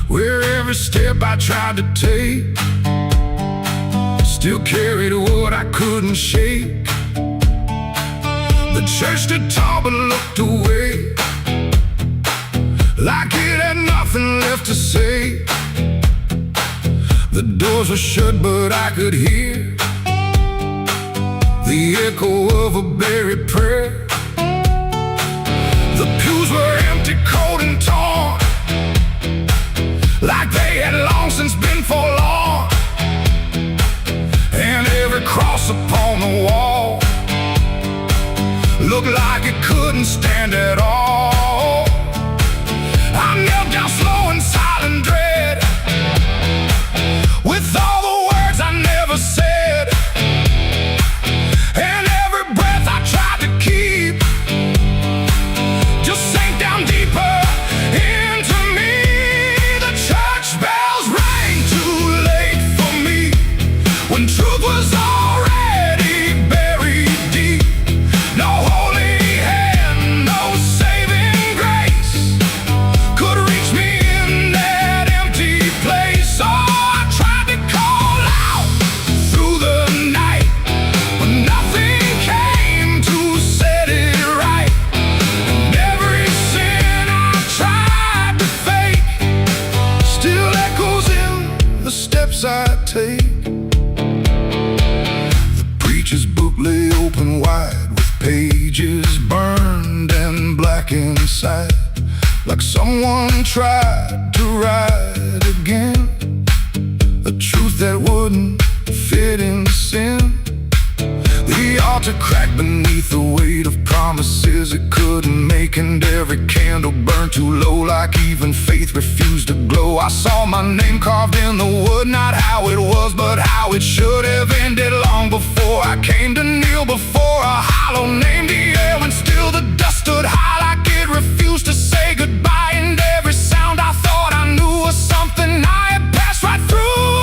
where every step I tried to take still carried what I couldn't shake. The church stood tall but looked away, like it had nothing left to say. The doors were shut but I could hear the echo of a buried prayer. The pews were empty, cold and torn, like they had long since been forlorn. And every cross upon the wall looked like it couldn't stand at all. I knelt down slow in silent dread, with all the words I never said. And every breath I tried to keep just sank down deeper into me. The church bells rang too late for me, when truth was already buried deep. No holy hand, no saving grace could reach me in that empty place. Oh, I tried to call out through the night, but nothing came to set it right. And every sin I tried to fake still echoes in the steps I take. The preacher's book lay open wide, with pages burned and black inside, like someone tried to write again a truth that wouldn't fit in sin. The altar cracked beneath the weight of promises it couldn't make, and every candle burned too low, like even faith refused to glow. I saw my name carved in the wood, not how it was, but how it should have ended long before I came to kneel before a hollow named the air. And still the dust stood high, like it refused to say goodbye. And every sound I thought I knew was something I had passed right through.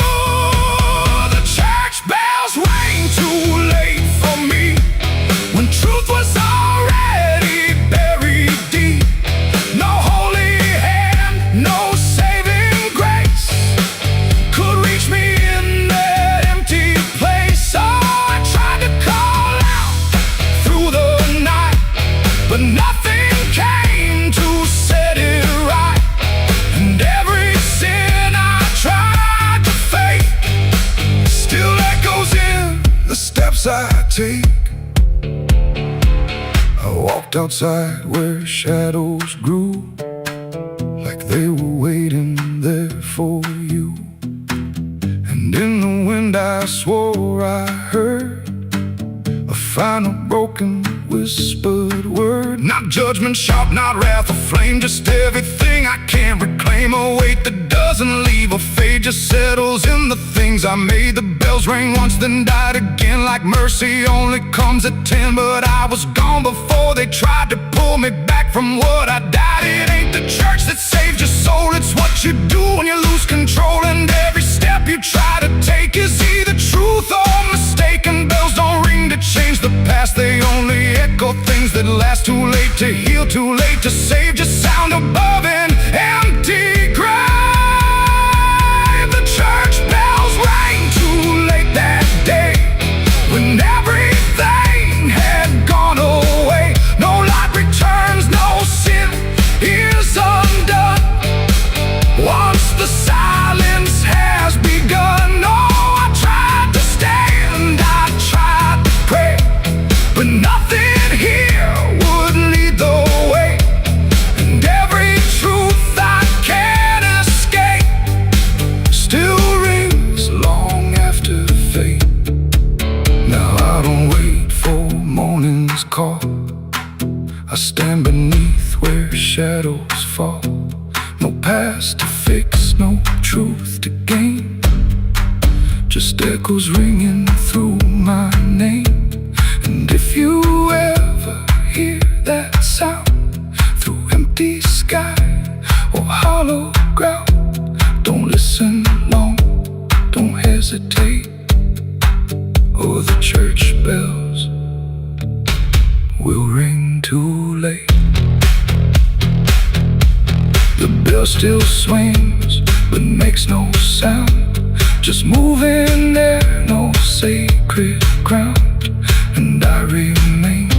The church bells rang too late for me, when truth was already buried deep. No holy hand, no saving grace could reach me in that empty place. Oh, I tried to call out through the night, but nothing came to set it right. And every sin I tried to fake still echoes in the steps I take. I walked outside where shadows grew, like they were waiting there for you. And in the wind I swore I heard a final broken whispered word. Not judgment sharp, not wrath or flame, just everything I can't reclaim. A weight that doesn't leave or fade, just settles in the things I made. The bells rang once then died again, like mercy only comes at 10. But I was gone before they tried to pull me back from what I died. It ain't the church that saved your soul, it's what you do when you lose control. And every step you try to take is either truth or mistaken. Bells don't ring to change the past, they only echo things that last. Too late to heal, too late to save, just sound above an empty grave. The church bells rang too late that day, when everything had gone away. No light returns, no sin is undone once the silence has begun. Oh, I tried to stand, I tried call. I stand beneath where shadows fall. No past to fix, no truth to gain, just echoes ringing through my name. And if you ever hear that sound through empty sky or hollow ground, don't listen long, don't hesitate, or the church bells will ring too late. The bell still swings but makes no sound, just moving there, no sacred ground. And I remain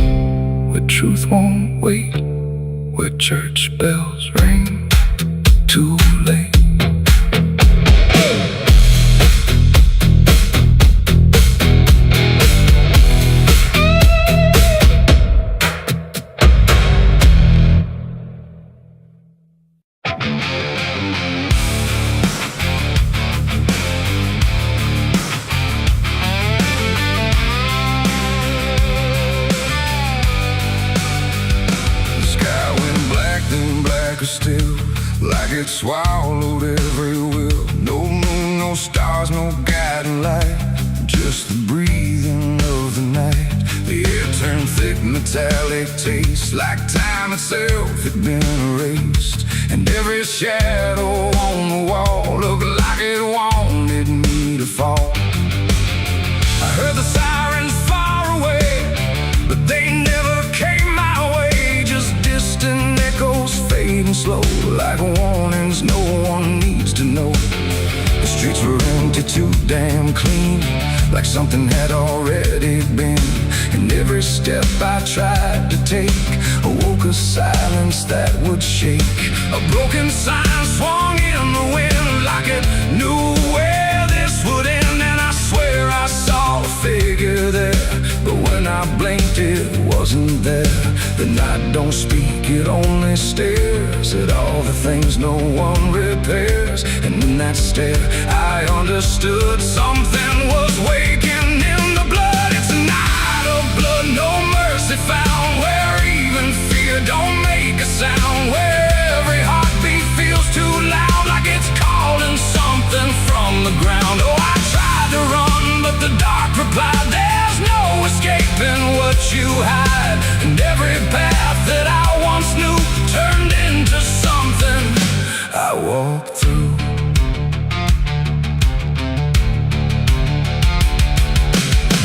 where truth won't wait, where church bells ring too late. Still, like it swallowed every will. No moon, no stars, no guiding light, just the breathing of the night. The air turned thick, metallic taste, like time itself had been erased. And every shadow on the wall looked like it wanted me to fall. I heard the sirens far away, but they never came my way. Just distant echoes fading slow, like warnings no one needs to know. The streets were empty, too damn clean, like something had already been. And every step I tried to take awoke a silence that would shake. A broken sign swung in the wind, like it knew where this would end. And I swear I saw a figure there, but when I blinked it wasn't there. The night don't speak, it only stares at all the things no one repairs. And in that stare I understood something was waking in the blood. It's a night of blood, no mercy found, where even fear don't make a sound, where every heartbeat feels too loud, like it's calling something from the ground. Oh, I tried to run, but the dark replied, there's no escaping what you hide. And every path that I once knew turned into something I walked through.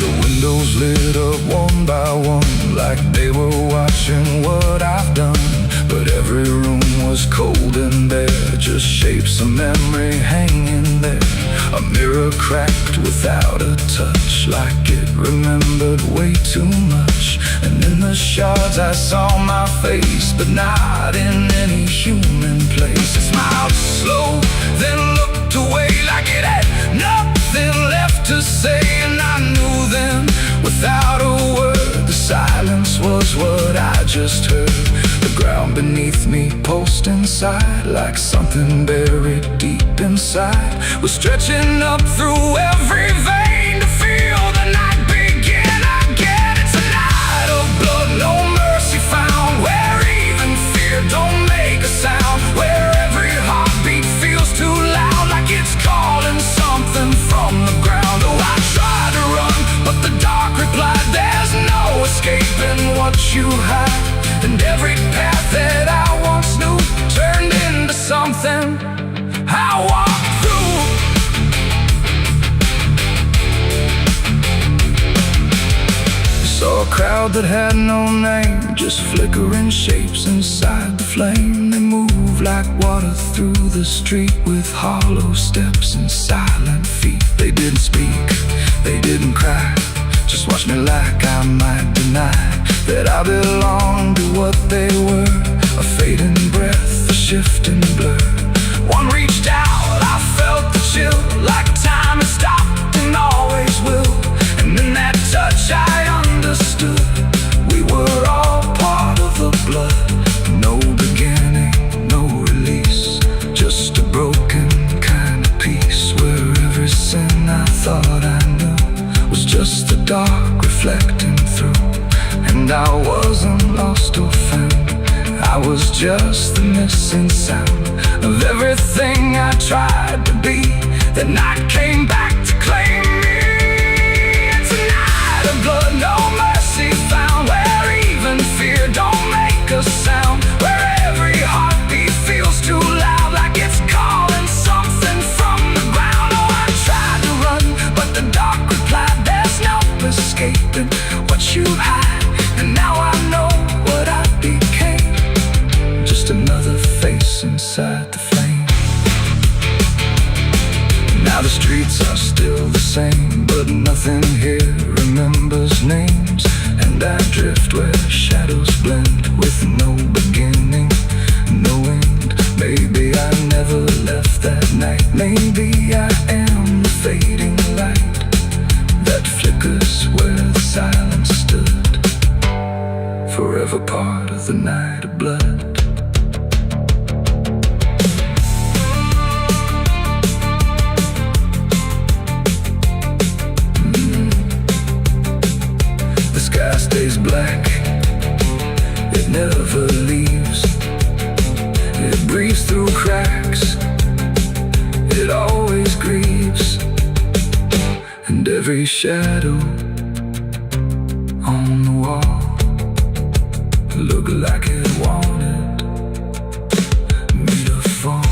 The windows lit up one by one, like they were watching what I've done. But every room was cold and bare, just shapes of memory hanging there. A mirror cracked without a touch, like it remembered way too much. And in the shards I saw my face, but not in any human place. It smiled slow, then looked away, like it had nothing left to say. And I knew then, without a word, the silence was what I just heard. The ground beneath me pulsed inside, like something buried deep inside was stretching up through every vein to feel the night begin again. It's a night of blood, no mercy found, where even fear don't make a sound, where every heartbeat feels too loud, like it's calling something from the ground. Oh, I tried to run, but the dark replied, there's no escaping what you hide. And every path that I once knew turned into something I walked through. Saw a crowd that had no name, just flickering shapes inside the flame. They moved like water through the street, with hollow steps and silent feet. They didn't speak, they didn't cry, just watched me like I might deny that I belonged to what they were. A fading breath, a shifting blur. One reached out, I felt the chill, like time had stopped and always will. And in that touch I understood, we were all part of the blood. No beginning, no release, just a broken kind of peace, where every sin I thought I knew was just the dark reflecting through. And
And I wasn't lost or found, I was just the missing sound of everything I tried to be. The night came back to claim me. It's a night of blood, no mercy found, where even fear don't make a sound, where every heartbeat feels too loud, like it's calling something from the ground. Oh, I tried to run, but the dark replied, there's no escaping what you hide. And now I know what I became, just another face inside the flame. Now the streets are still the same, but nothing here remembers names. And I drift where shadows blend, with no beginning, no end. Maybe I never left that night. Maybe I am the fading light that flickers where the silence stood, forever part of the night of blood. The sky stays black, it never leaves. It breathes through cracks, it always grieves. And every shadow on the wall look like it wanted me to fall.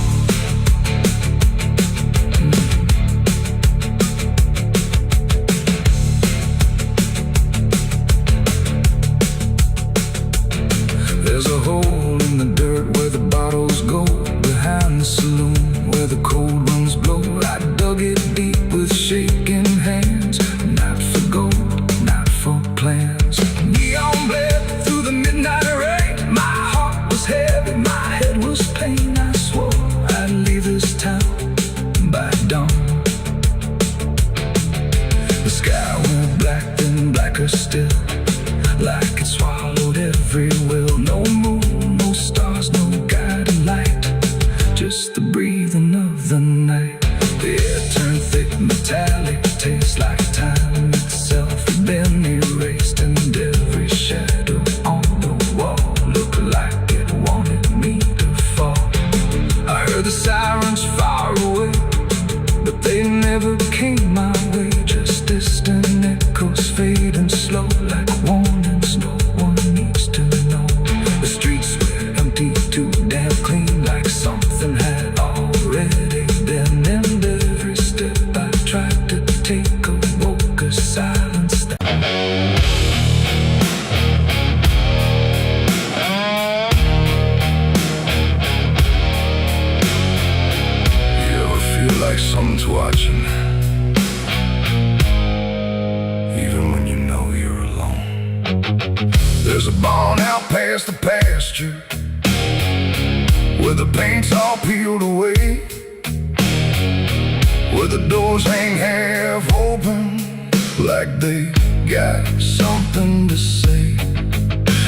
There's a hole in the dirt where the bottles go, behind the saloon where the cold winds blow. I dug it deep with shaking hands, not for gold, not for plans. Neon bled through the midnight rain, my heart was heavy, my head was pain. I swore I'd leave this town by dawn. The sky went black, then blacker still, like it swallowed every will. No moon, no stars, no guiding light, just the breathing of the night. The air turned thick, metallic, tastes like time itself had been erased. And every shadow on the wall looked like it wanted me to fall. I heard the sirens far away, but they never came my way. Just distant echoes fading slow, like warnings no one needs to know. The streets were empty, too damn clean, like something had already been. And every step I tried to take awoke a silence that you ever feel like someone's watching, even when you know you're alone? There's a barn out past the pasture, where the paint's all peeled away, where the doors hang half open, like they got something to say.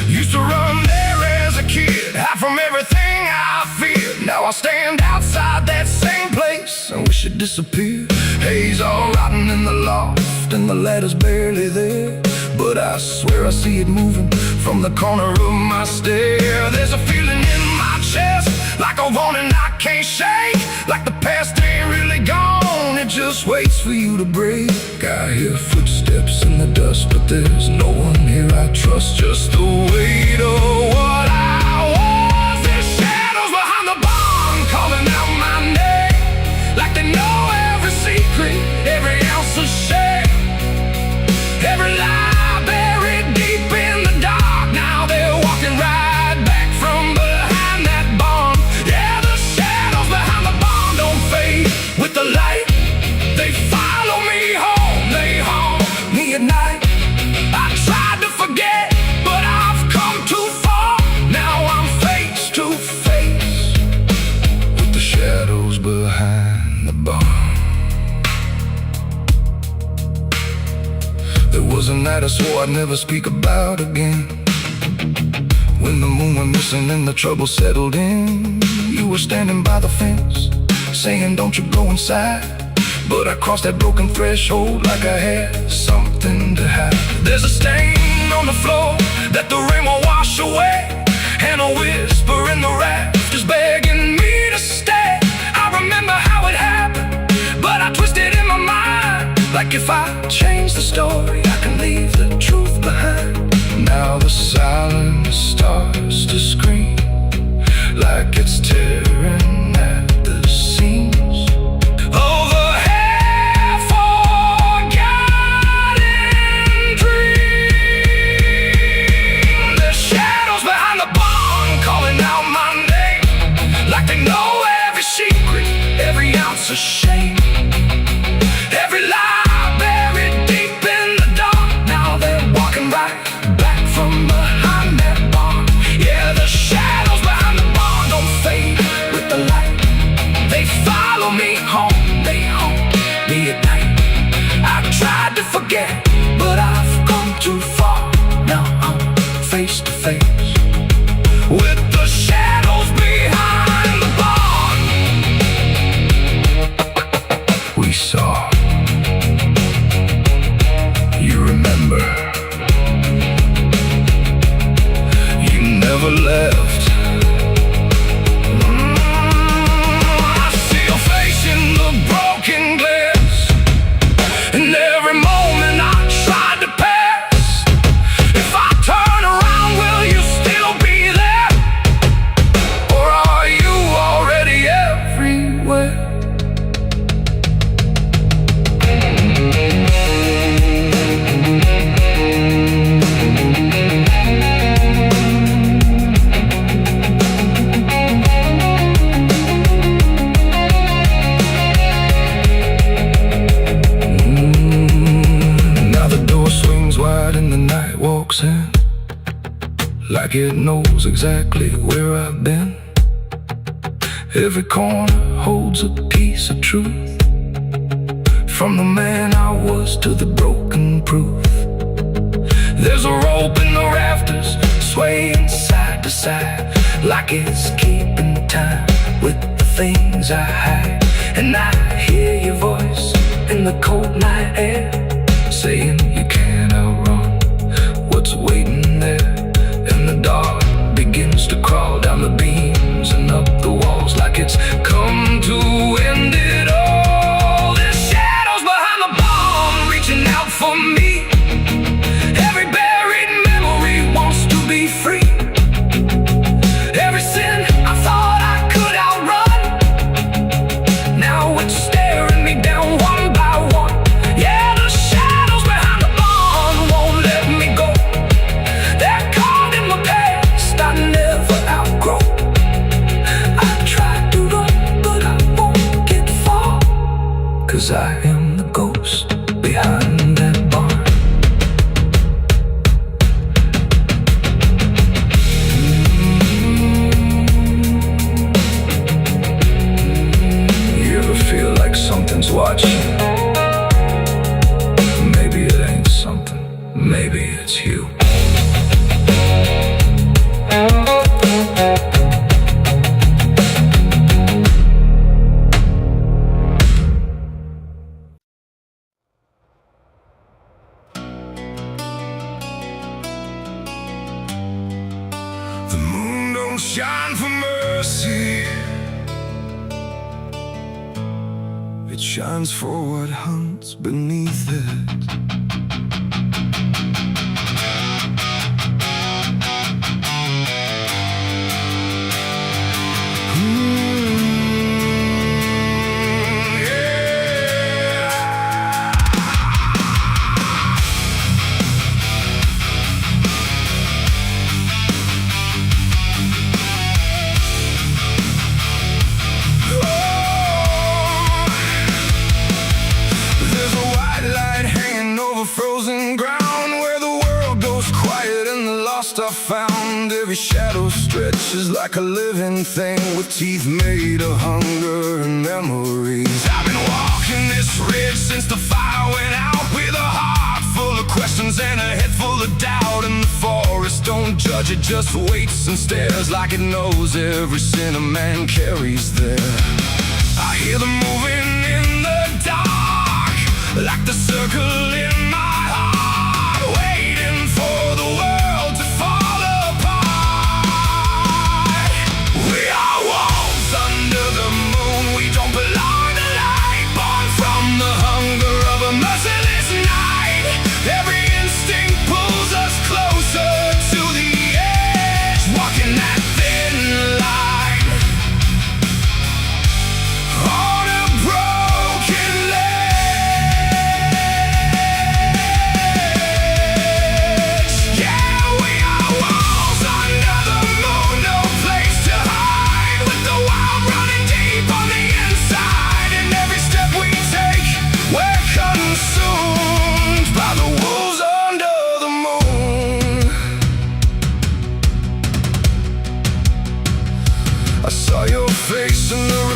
Used to run there as a kid, hide from everything I feared. Now I stand outside that same place, I wish it disappeared. Haze all rotten in the loft, and the ladder's barely there, but I swear I see it moving from the corner of my stair. There's a feeling in my chest, like a warning I can't shake, like the past ain't really gone, it just waits for you to break. I hear footsteps in the dust, but there's no one here I trust. Just the weight of what I was. There's shadows behind the barn calling out my name, like they know every secret, every ounce of shame, every lie buried deep in the dark. Now they're walking right back from behind that barn. Yeah, the shadows behind the barn don't fade with the light. They follow me home, they haunt me at night. I tried to forget, but I've come too far. Now I'm face to face with the shadows behind the barn. There was a night I swore I'd never speak about again, when the moon went missing and the trouble settled in. You were standing by the fence, saying don't you go inside, but I crossed that broken threshold like I had something to hide. There's a stain
on the floor that the rain will wash away, and a whisper in the rafters begging me to stay. I remember how it happened, but I twisted in my mind, like if I change the story, I can leave the truth behind. Now the silence starts to scream, like it's tearing at the seams of a half-forgotten dream. The shadows behind the barn calling out my name, like they know every secret, every ounce of shame, every lie buried deep in the dark. Now they're walking right back from behind that barn. Yeah, the shadows behind the barn don't fade with the light. They follow me home, they haunt me at night. I've tried to forget, but I've gone too far. Now I'm face to face with the shadows behind the barn. We saw. You remember. You never left. I see your face in the broken glass, and every moment I tried to pass. If I turn around, will you still be there? Or are you already everywhere? Now the door swings wide and the night walks in, like it knows exactly where I've been. Every corner holds a piece of truth, from the man I was to the broken proof. There's a rope in the rafters, swaying side to side, like it's keeping time with the things I hide. And I hear your voice in the cold night air, saying you can't outrun what's waiting there. And the dark begins to crawl down the beams and up the walls, like it's come to end it all. There's shadows behind the barn reaching out for me. Every buried memory wants to be free. Every sin I thought I could outrun, now it's staring me down one by one. Yeah, the shadows behind the barn won't let me go. They're caught in my past I never outgrow. I tried to run, but I won't get far, 'cause I am the ghost behind that barn. You ever feel like something's watching? Maybe it ain't something, maybe it's you. The moon don't shine for mercy, it shines for what hunts beneath it. There's a white light hanging over frozen ground, where the world goes quiet and the lost are found. Every shadow stretches like a living thing, with teeth made of hunger and memories. I've been walking this ridge since the fire went out, with a heart full of questions and a head full of doubt. And the forest don't judge, it just waits and stares, like it knows every sin a man carries there. I hear them moving in the dark, like the circle in my heart, waiting for the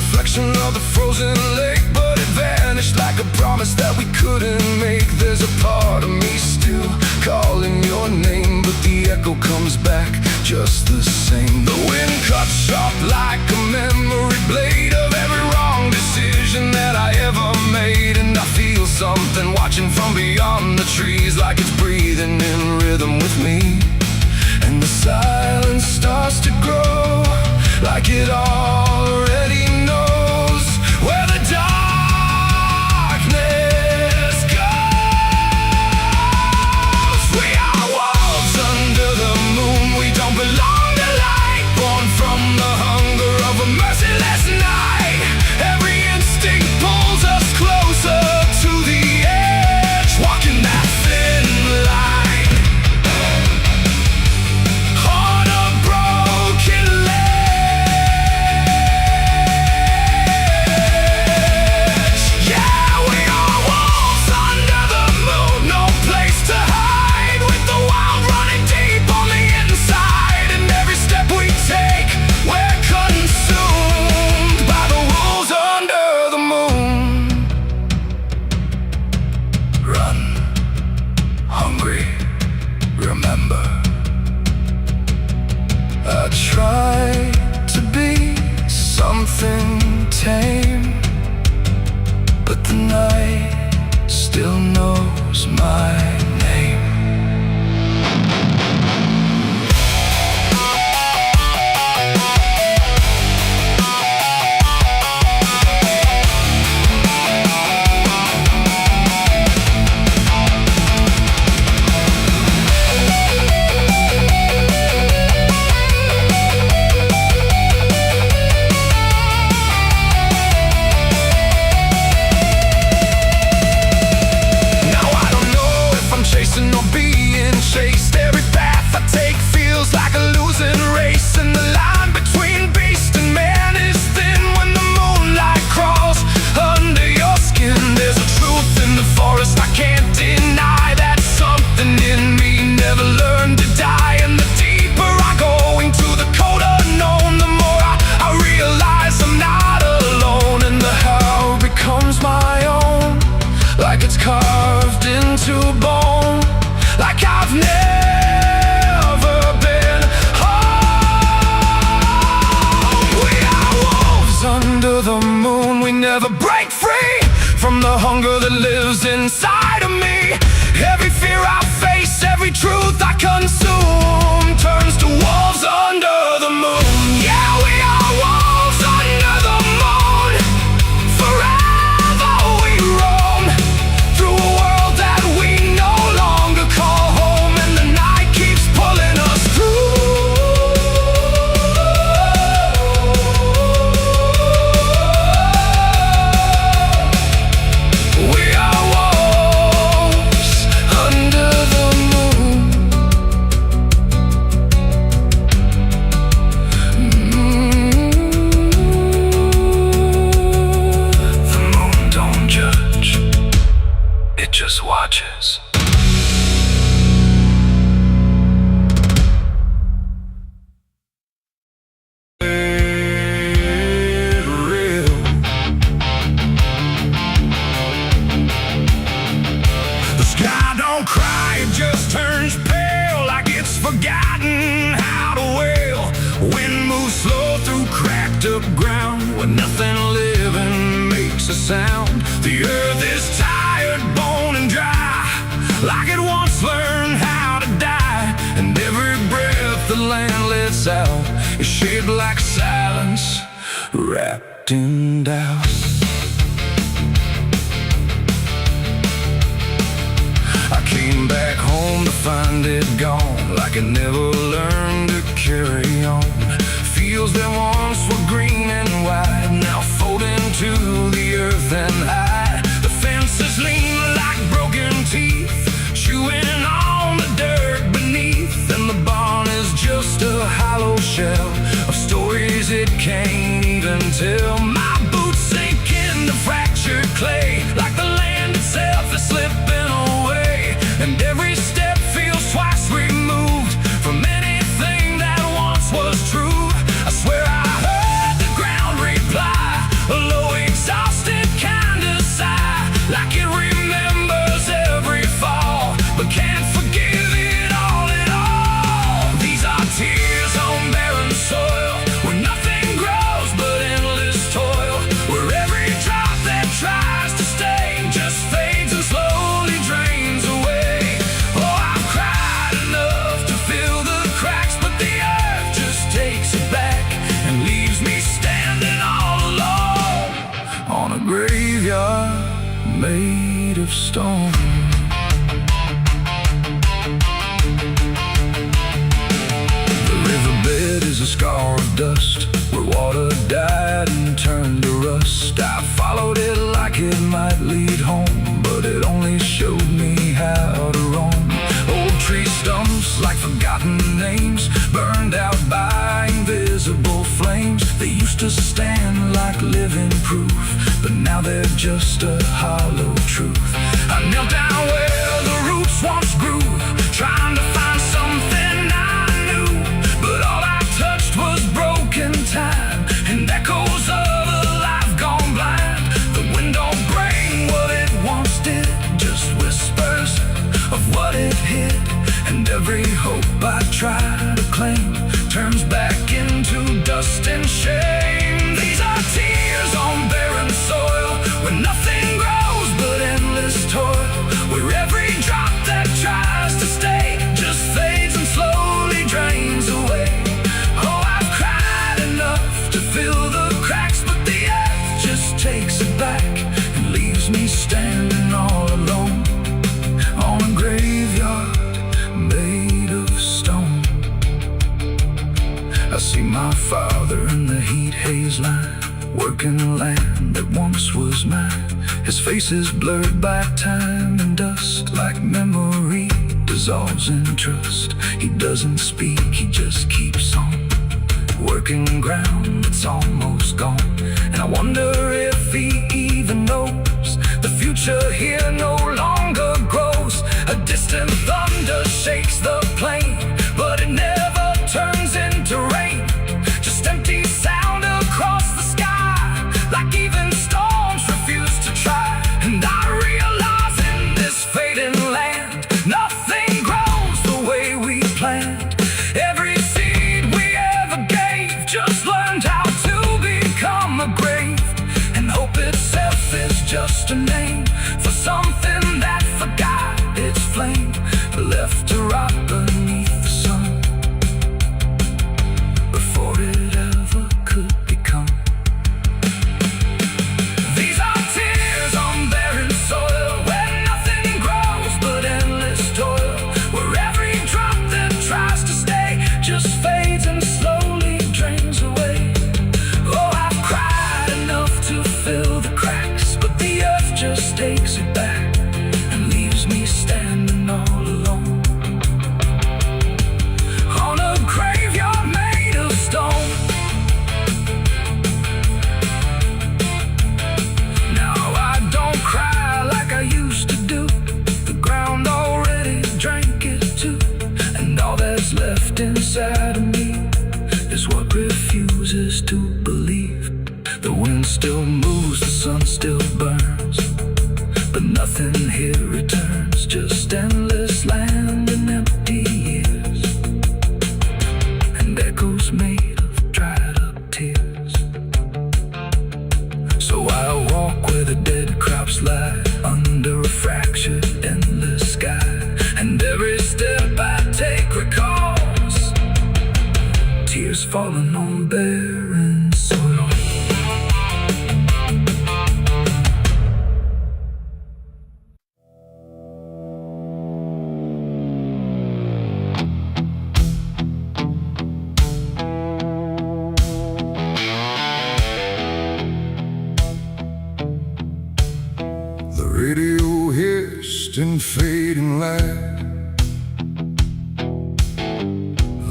reflection of the frozen lake, but it vanished like a promise that we couldn't make. There's a part of me still calling your name, but the echo comes back just the same. The wind cuts sharp like a memory blade of every wrong decision that I ever made. And I feel something watching from beyond the trees, like it's breathing in rhythm with me. And the silence starts to grow, like it already knows where the darkness goes. We are wolves under the moon. We don't belong to light, born from the hunger of a merciless night. Every instinct pulls us closer to the edge, walking that thin line. On a broken ledge. Yeah, we are wolves under the moon, no place to hide, with the wild running deep on the inside. And every step we take, we're consumed by the wolves under the moon. Run, hungry, remember. I try to be something tame, but the night still knows my name. Now I don't know if I'm chasing or being chased. Every path I take feels like a losing race, and the line between beast and man is thin when the moonlight crawls under your skin. There's a truth in the forest I can't deny, that something in me never learned to die. And the deeper I go into the cold unknown, the more I realize I'm not alone. And the how becomes my own, like it's carved into bone, like I've never been home. We are wolves under the moon. We never break free from the hunger that lives inside of me. Every fear I face, every truth I consume, turns to wolves under the moon. Yeah, we are wolves under the moon. Forever we roam through a world that we no longer call home, and the night keeps pulling us through. We are wolves under the moon. The moon don't judge, it just watches. Real. The sky don't cry, it just turns pale, like it's forgotten how to wail. Wind moves slow through cracked up ground, where nothing living makes a sound. The earth is tired, bone and dry, like it once learned how to die. And every breath the land lets out is shaped like silence, wrapped in doubt. I came back home to find it gone, like it never learned to carry on. Fields that once were green and wide, now fold into the earth and hide. The fences lean like broken teeth, chewing on the dirt beneath. And the barn is just a hollow shell of stories it can't even tell. My boots sink into fractured clay, like the land itself is slipping away. And every step feels twice removed from anything that once was true. I swear I heard the ground reply,
stone. The riverbed is a scar of dust, where water died and turned to rust. I followed it like it might lead home, but it only showed me how to roam. Old tree stumps like forgotten names, burned out by invisible flames. They used to stand like living proof, but now they're just a hollow truth. I knelt down where the roots once grew, trying to find something I knew, but all I touched was broken time and echoes of a life gone blind. The wind don't bring what it once did, just whispers of what it hid, and every hope I try to claim turns back into dust and shame. These are tears on barren soil, where nothing grows but endless toil, where every drop that tries to stay just fades and slowly drains away. Oh, I've cried enough to fill the cracks, but the earth just takes it back and leaves me standing all alone on a graveyard made of stone. I see my father in the heat haze line, working the land that once was mine. His face is blurred by time and dust, like memory dissolves in trust. He doesn't speak, he just keeps on working ground that's almost gone. And I wonder if he even knows the future here no longer grows. A distant thunder shakes the plain, but it never turns into rain. Just empty sound across the sky, like even storms refuse to try. And I realize in this fading land, nothing grows the way we planned. Every seed we ever gave just learned how to become a grave, and hope itself is just a name for something that forgot its flame, left to rot beneath the sun before it ever could become. These are tears on barren soil, where nothing grows but endless toil, where every drop that tries to stay just fades and slowly drains away. Oh, I've cried enough to fill the cracks, but the earth just takes it back and leaves me standing all alone on a graveyard made of stone. Now I don't cry like I used to do, the ground already drank it too, and all that's left inside of me is what refuses to believe. The wind still moves, the sun still burns, but nothing here returns, just endless land and empty years, and echoes made of dried up tears. So I walk where the dead crops lie, under a fractured endless sky, and every step I take recalls tears falling on barren soil.
The radio hissed in fading light,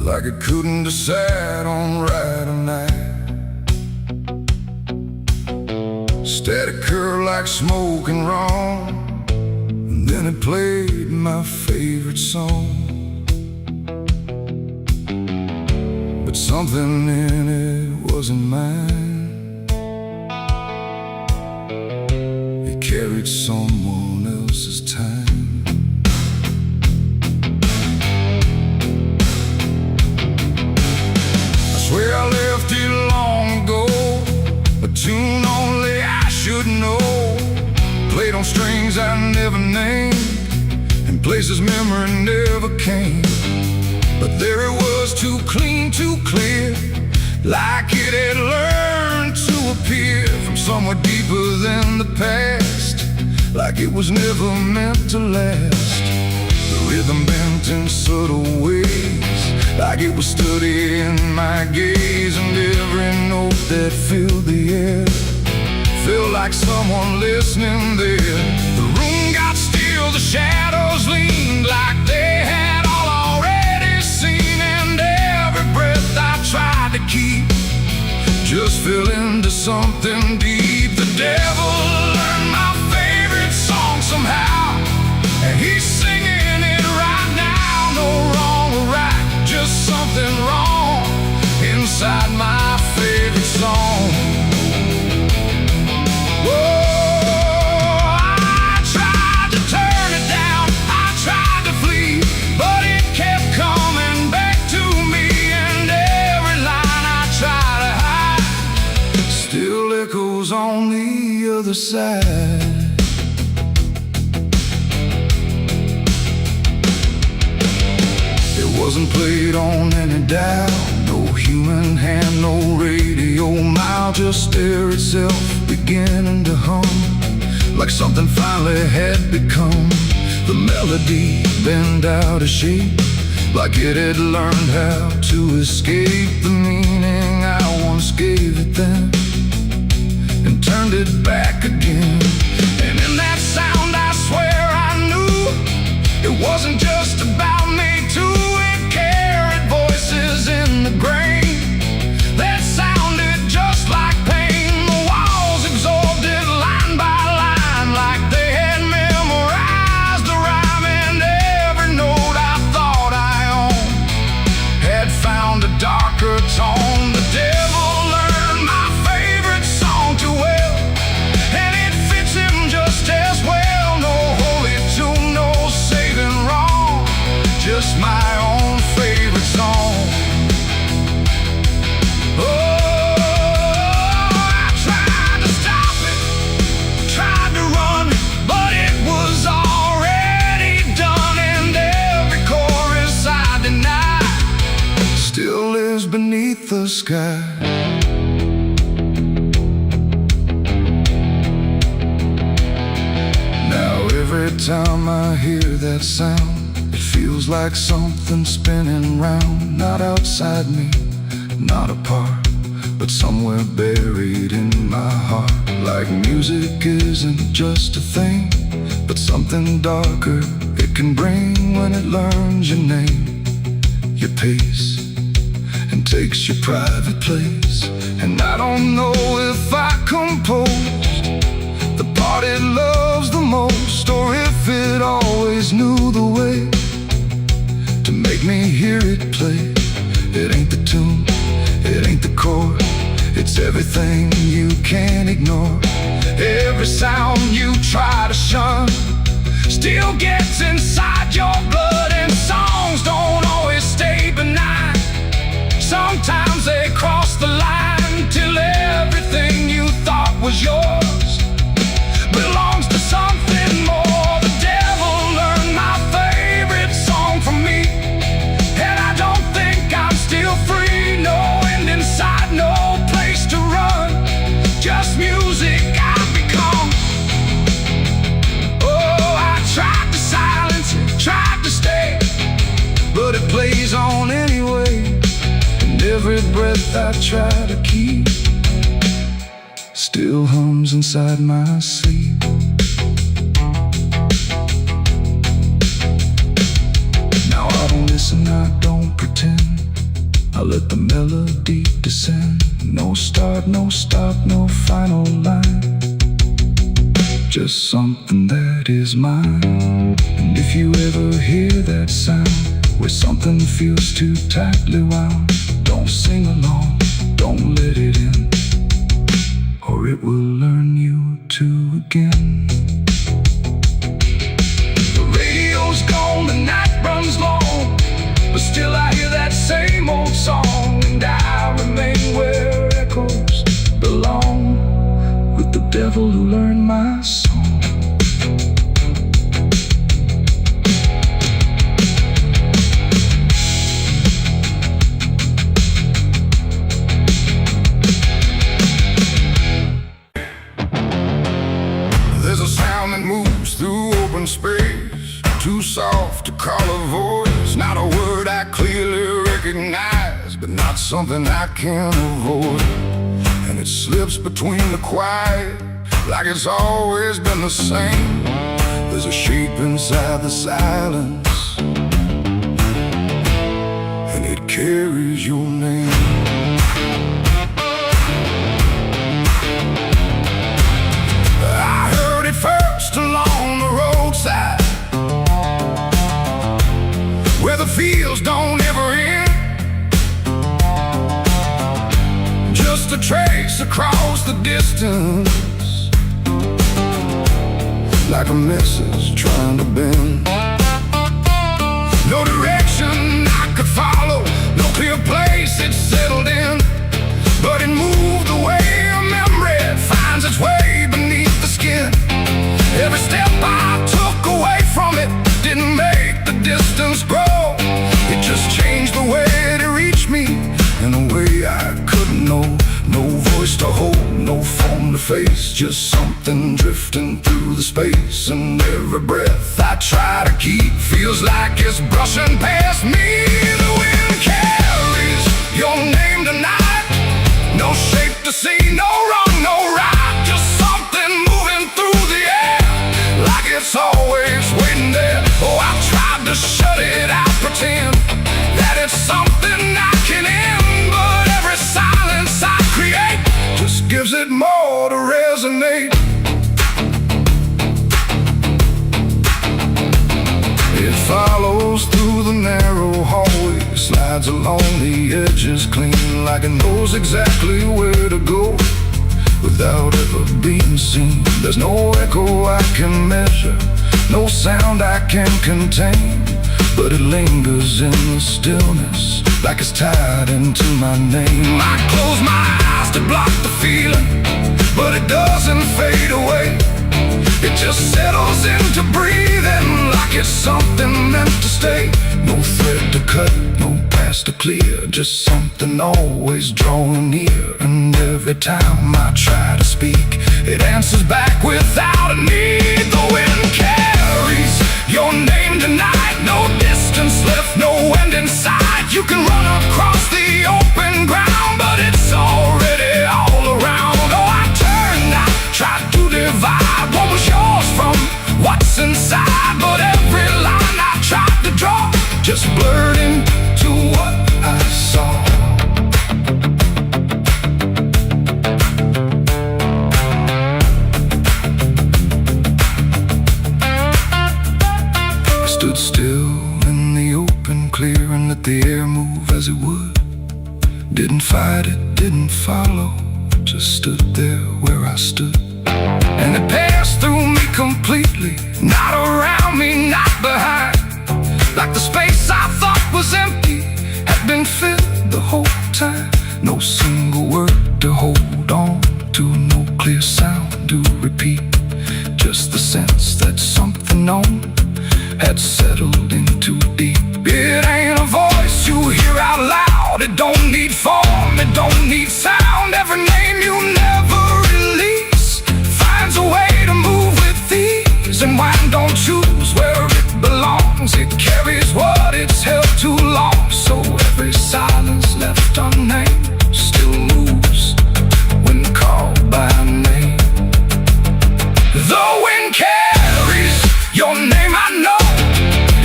like it couldn't decide on right or night. Static curl like smoke and wrong, and then it played my favorite song. But something in it wasn't mine, it carried someone else's time. I swear I left it long ago, a tune only I should know, played on strings I never named, and places memory never came. But there it was, too clean, too clear, like it had learned to appear from somewhere deeper than the past. like it was never meant to last. The rhythm bent in subtle ways, like it was studying my gaze. And every note that filled the air felt like someone listening there. The room got still, the shadows leaned like they had all already seen. And every breath I tried to keep just fell into something deep. The devil learned my favorite song somehow, and he's singing it right now. No wrong or right, just something wrong inside my favorite song. On the other side, it wasn't played on any dial, no human hand, no radio mouth, just air itself beginning to hum, like something finally had become. The melody bent out of shape, like it had learned how to escape the meaning I once gave it then, and turned it back again. And in that sound I swear I knew it wasn't just about me too. It carried voices in the grain that sounded just like pain. The walls absorbed it line by line, like they had memorized the rhyme. And every note I thought I owned had found a darker tone. The devil my own favorite song. Oh, I tried to stop it, tried to run, but it was already done. And every chorus I denied still lives beneath the sky. Now every time I hear that sound, feels like something spinning round, not outside me, not apart, but somewhere buried in my heart. Like music isn't just a thing, but something darker it can bring when it learns your name, your pace, and takes your private place. And I don't know if I composed the part it loves the most, or if it always knew the way to make me hear it play. It ain't the tune, it ain't the chord, it's everything you can't ignore. Every sound you try to shun still gets inside your blood. And songs don't always stay benign, sometimes they cross the line, till everything you thought was yours belongs to something more. The devil learned my favorite song from me, and I don't think I'm still free. No end inside, no place to run, just music I've become. Oh, I tried to silence it, tried to stay, but it plays on anyway. And every breath I try to keep still hums inside my sleep. Now I don't listen, I don't pretend, I let the melody descend. No start, no stop, no final line, just something that is mine. And if you ever hear that sound, where something feels too tightly wound, don't sing along, don't let it in, or it will learn you to again. The radio's gone, the night runs long, but still I hear that same old song. And I remain where echoes belong, with the devil who learned my song. There's a sound that moves recognize, but not something I can avoid. And it slips between the quiet, like it's always been the same. There's a shape inside the silence, and it carries your name. I heard it first along the roadside, where the fields don't ever end. Just a trace across the distance, like a message trying to bend. No direction I could follow, no clear place it settled in, but it moved the way a memory finds its way beneath the skin. Every step I took away from it didn't make the distance grow. It just changed the way to reach me in a way I couldn't know. No voice to hold, no form to face, just something drifting through the space. And every breath I try to keep feels like it's brushing past me. The wind carries your name tonight, no shape to see, no wrong, no right, just something moving through the air, like it's always waiting there. Oh, I've tried to shut it out, pretend that it's something I can end, but every silence I create just gives it more to resonate. It follows through the narrow hallway, slides along the edges clean, like it knows exactly where to go without ever being seen. There's no echo I can measure, no sound I can contain, but it lingers in the stillness, like it's tied into my name. I close my eyes to block the feeling, but it doesn't fade away. It just settles into breathing, like it's something meant to stay. No thread to cut, no path to clear, just something always drawing near. And every time I try to speak, it answers back without a need. The wind carries your name tonight, no distance left, no end in sight. You can run across the open ground, but it's already all around. Oh, I turned, I tried to divide what was yours from what's inside, but every line I tried to draw just blurred into what I saw. I stood still in the open, clear, and let the air move as it would. Didn't fight it, didn't follow, just stood there where I stood. And it passed through me completely, not around me, not behind. Like the space I thought was empty had been filled the whole time. No single word to hold on to, no clear sound to repeat, just the sense that something known had settled in too deep. It ain't a voice you hear out loud, it don't need form, it don't need sound. Every name you never release finds a way to move with ease, and wine don't choose where it belongs. It carries what it's held too long, so every silence left unnamed still moves when called by name. The wind carries your name, I know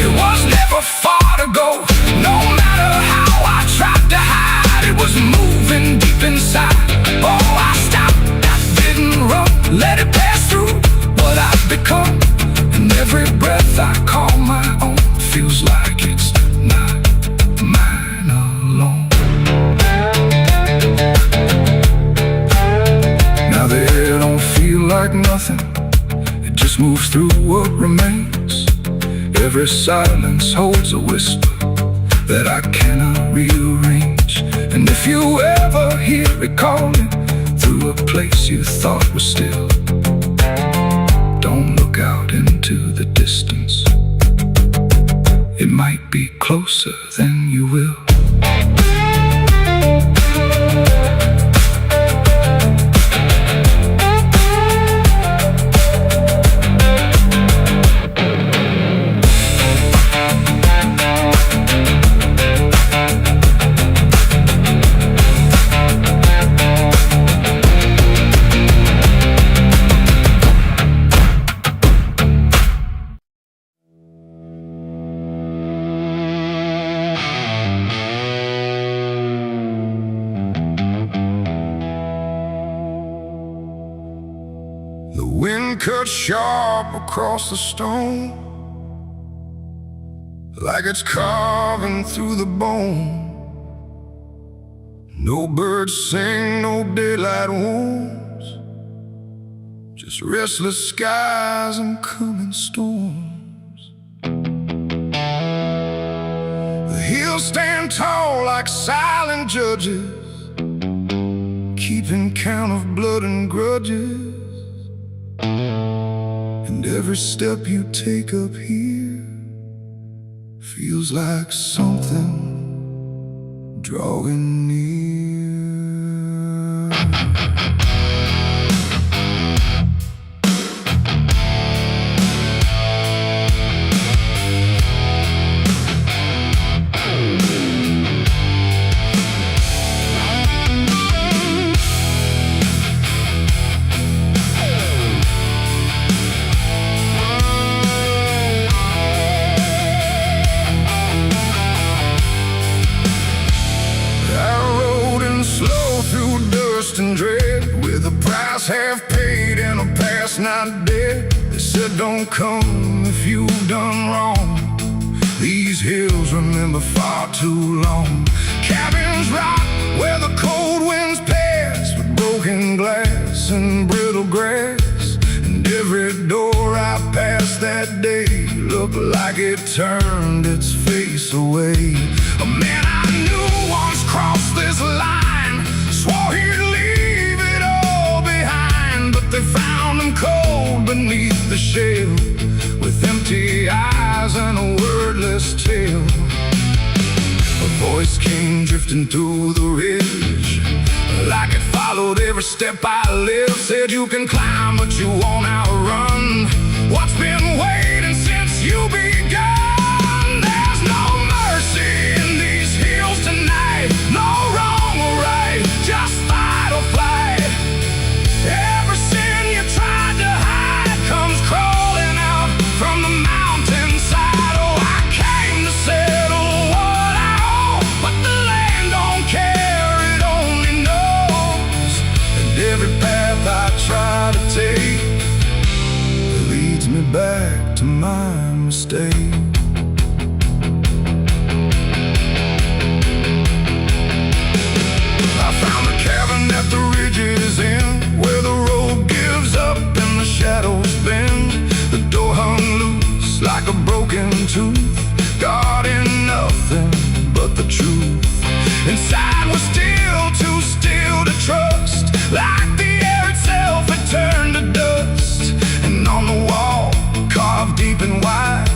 it was never far to go. No matter how I tried to hide, it was moving deep inside. Oh, I stopped, I didn't run, let it pass through what I've become. And every breath I call my own feels like it's not mine alone. Now the air don't feel like nothing, it just moves through what remains. Every silence holds a whisper that I cannot rearrange. And if you ever hear it calling through a place you thought was still, don't look out into the distance, it might be closer than you will. cut sharp across the stone, like it's carving through the bone. No birds sing, no daylight warms, just restless skies and coming storms. The hills stand tall like silent judges, keeping count of blood and grudges. And every step you take up here feels like something drawing near. And dread, with a price half paid and a past not dead. They said don't come if you've done wrong. These hills remember far too long. Cabins rock where the cold winds pass, with broken glass and brittle grass. And every door I passed that day looked like it turned its face away. A man I knew once crossed this line, swore he'd leave it all behind, but they found him cold beneath the shell, with empty eyes and a wordless tale. A voice came drifting through the ridge, like it followed every step I lived. Said you can climb but you won't outrun what's been waiting since you begun. There's no mercy in these hills tonight, no wrong or right, just fight or flight. Every sin you tried to hide comes crawling out from the mountainside. Oh, I came to settle what I owe, but the land don't care, it only knows. And every path I try to take leads me back to my mistake. I found a cabin at the ridge's end, where the road gives up and the shadows bend. The door hung loose like a broken tooth, guarding nothing but the truth. Inside was still too still to trust, like the air itself had turned to dust. And on the wall, carved deep and wide,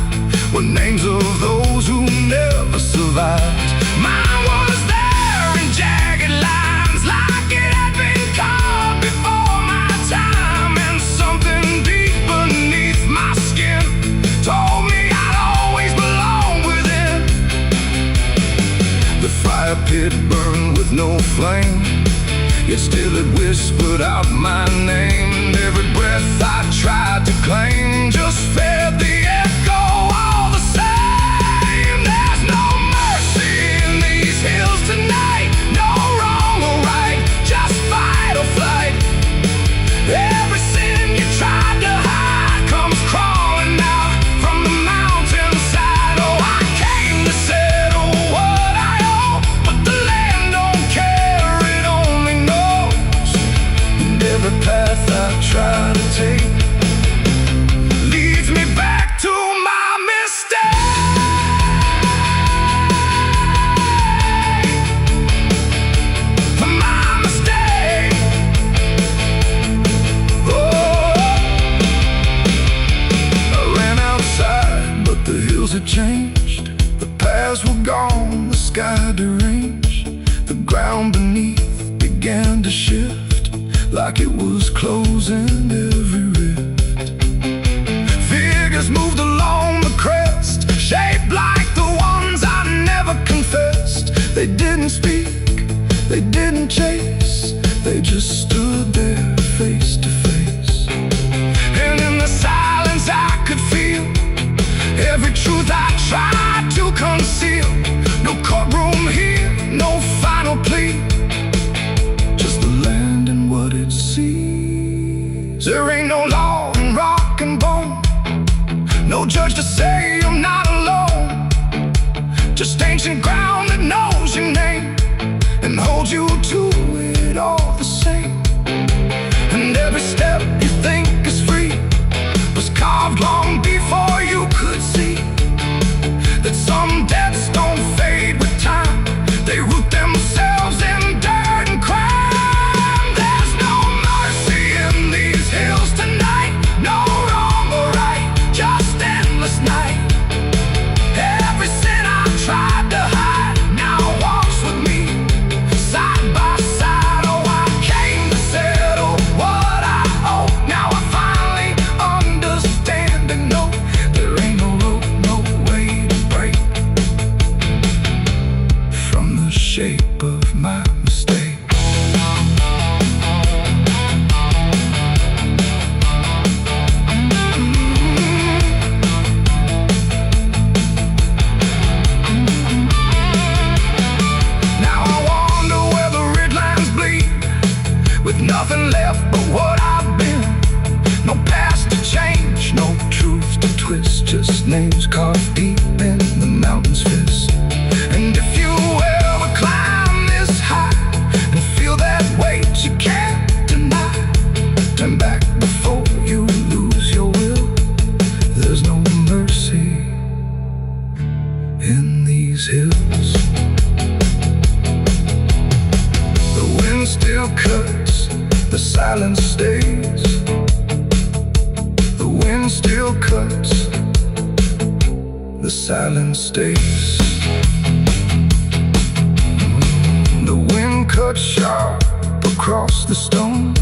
were names of those who never survived. Mine was there in jagged lines, like it had been carved before my time. And something deep beneath my skin told me I'd always belong within. The fire pit burned with no flame, yet still it whispered out my name. And every breath I tried to claim just fed the echo all the same. There's no mercy in these hills tonight, no wrong or right, just fight or flight. Every sin you tried to hide comes crawling out from the mountainside. Oh, I came to settle what I owe, but the land don't care, it only knows. And every path I try to take leads me back to my mistake. My mistake. Oh, I ran outside, but the hills had changed. The paths were gone, the sky deranged. The ground beneath began to shift, like it was closing every rift. Figures moved along the crest, shaped like the ones I never confessed. They didn't speak, they didn't chase, they just stood there face to face. And in the silence I could feel every truth I tried to conceal. No courtroom here, no final plea, just the land and what it sees. There ain't no law and shape of my mistake.
Nothing left but what I've been. No past to change, no truth to twist. Just names carved deep in the mountain's fist. And if you ever climb this high and feel that weight you can't deny, turn back before you lose your will. There's no mercy in these hills. The wind still cuts, the silence stays. The wind still cuts, the silence stays. The wind cuts sharp across the stone,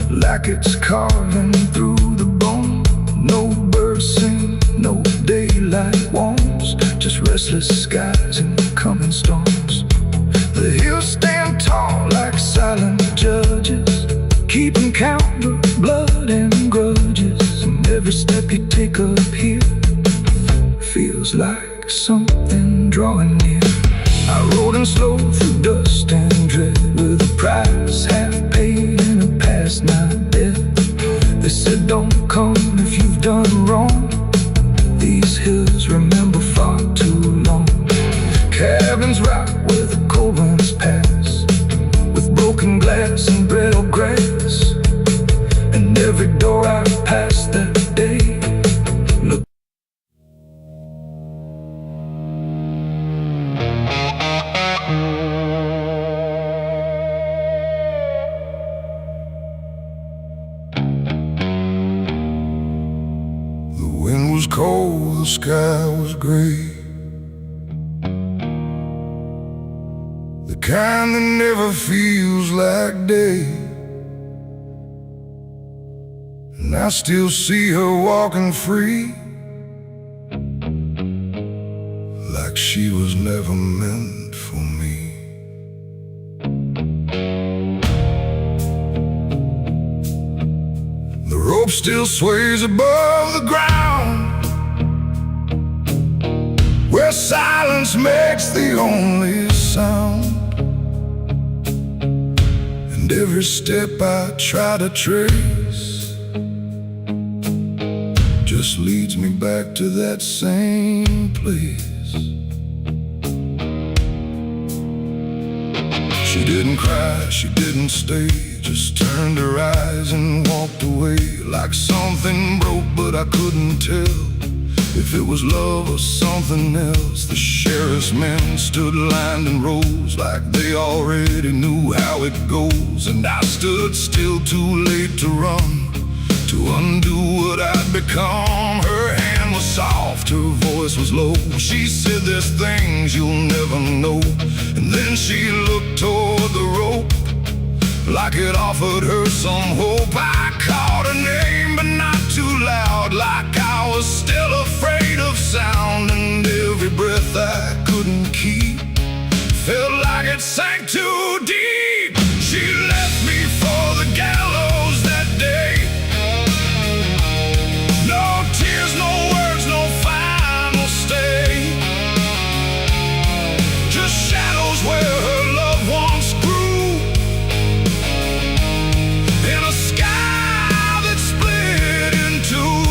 like it's carving through the bone. No birds sing, no daylight warms, just restless skies and coming storms. The hills stand tall like silent judges, keeping count of blood and grudges. And every step you take up here feels like something drawing near. I rode in slow through dust and dread, with a price half paid and a past not dead. They said don't come if you've done wrong. These hills remember far too long. Cabins rock where the cold winds pass, with broken glass and brittle grass. And every door I passed that day looked.
The wind was cold, the sky was gray, the kind that never feels like day. And I still see her walking free, like she was never meant for me. The rope still sways above the ground, where silence makes the only sound. And every step I try to trace just leads me back to that same place. She didn't cry, she didn't stay, just turned her eyes and walked away. Like something broke, but I couldn't tell if it was love or something else. The sheriff's men stood lined in rows, like they already knew how it goes. And I stood still, too late to run, to undo what I'd become. Her hand was soft, her voice was low. She said there's things you'll never know. And then she looked toward the rope, like it offered her some hope. I called her name, but not too loud, like I was still afraid of sound. And every breath I couldn't keep felt like it sank too deep. She left me for the gallows that day. No tears, no words, no final stay, just shadows where her loved ones grew, in a sky that split in two.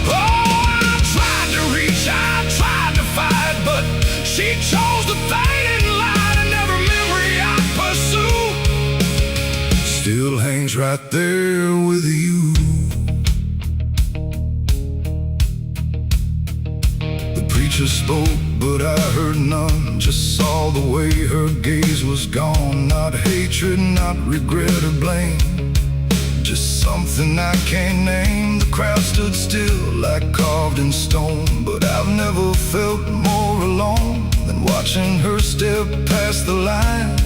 Oh, I tried to reach, I tried to fight, but she chose the fading light, and every memory I pursue still hangs right there with you. The preacher spoke, but I heard none, just saw the way her gaze was gone. Not hatred, not regret or blame, just something I can't name. The crowd stood still, like carved in stone, but I've never felt more alone than watching her step past the line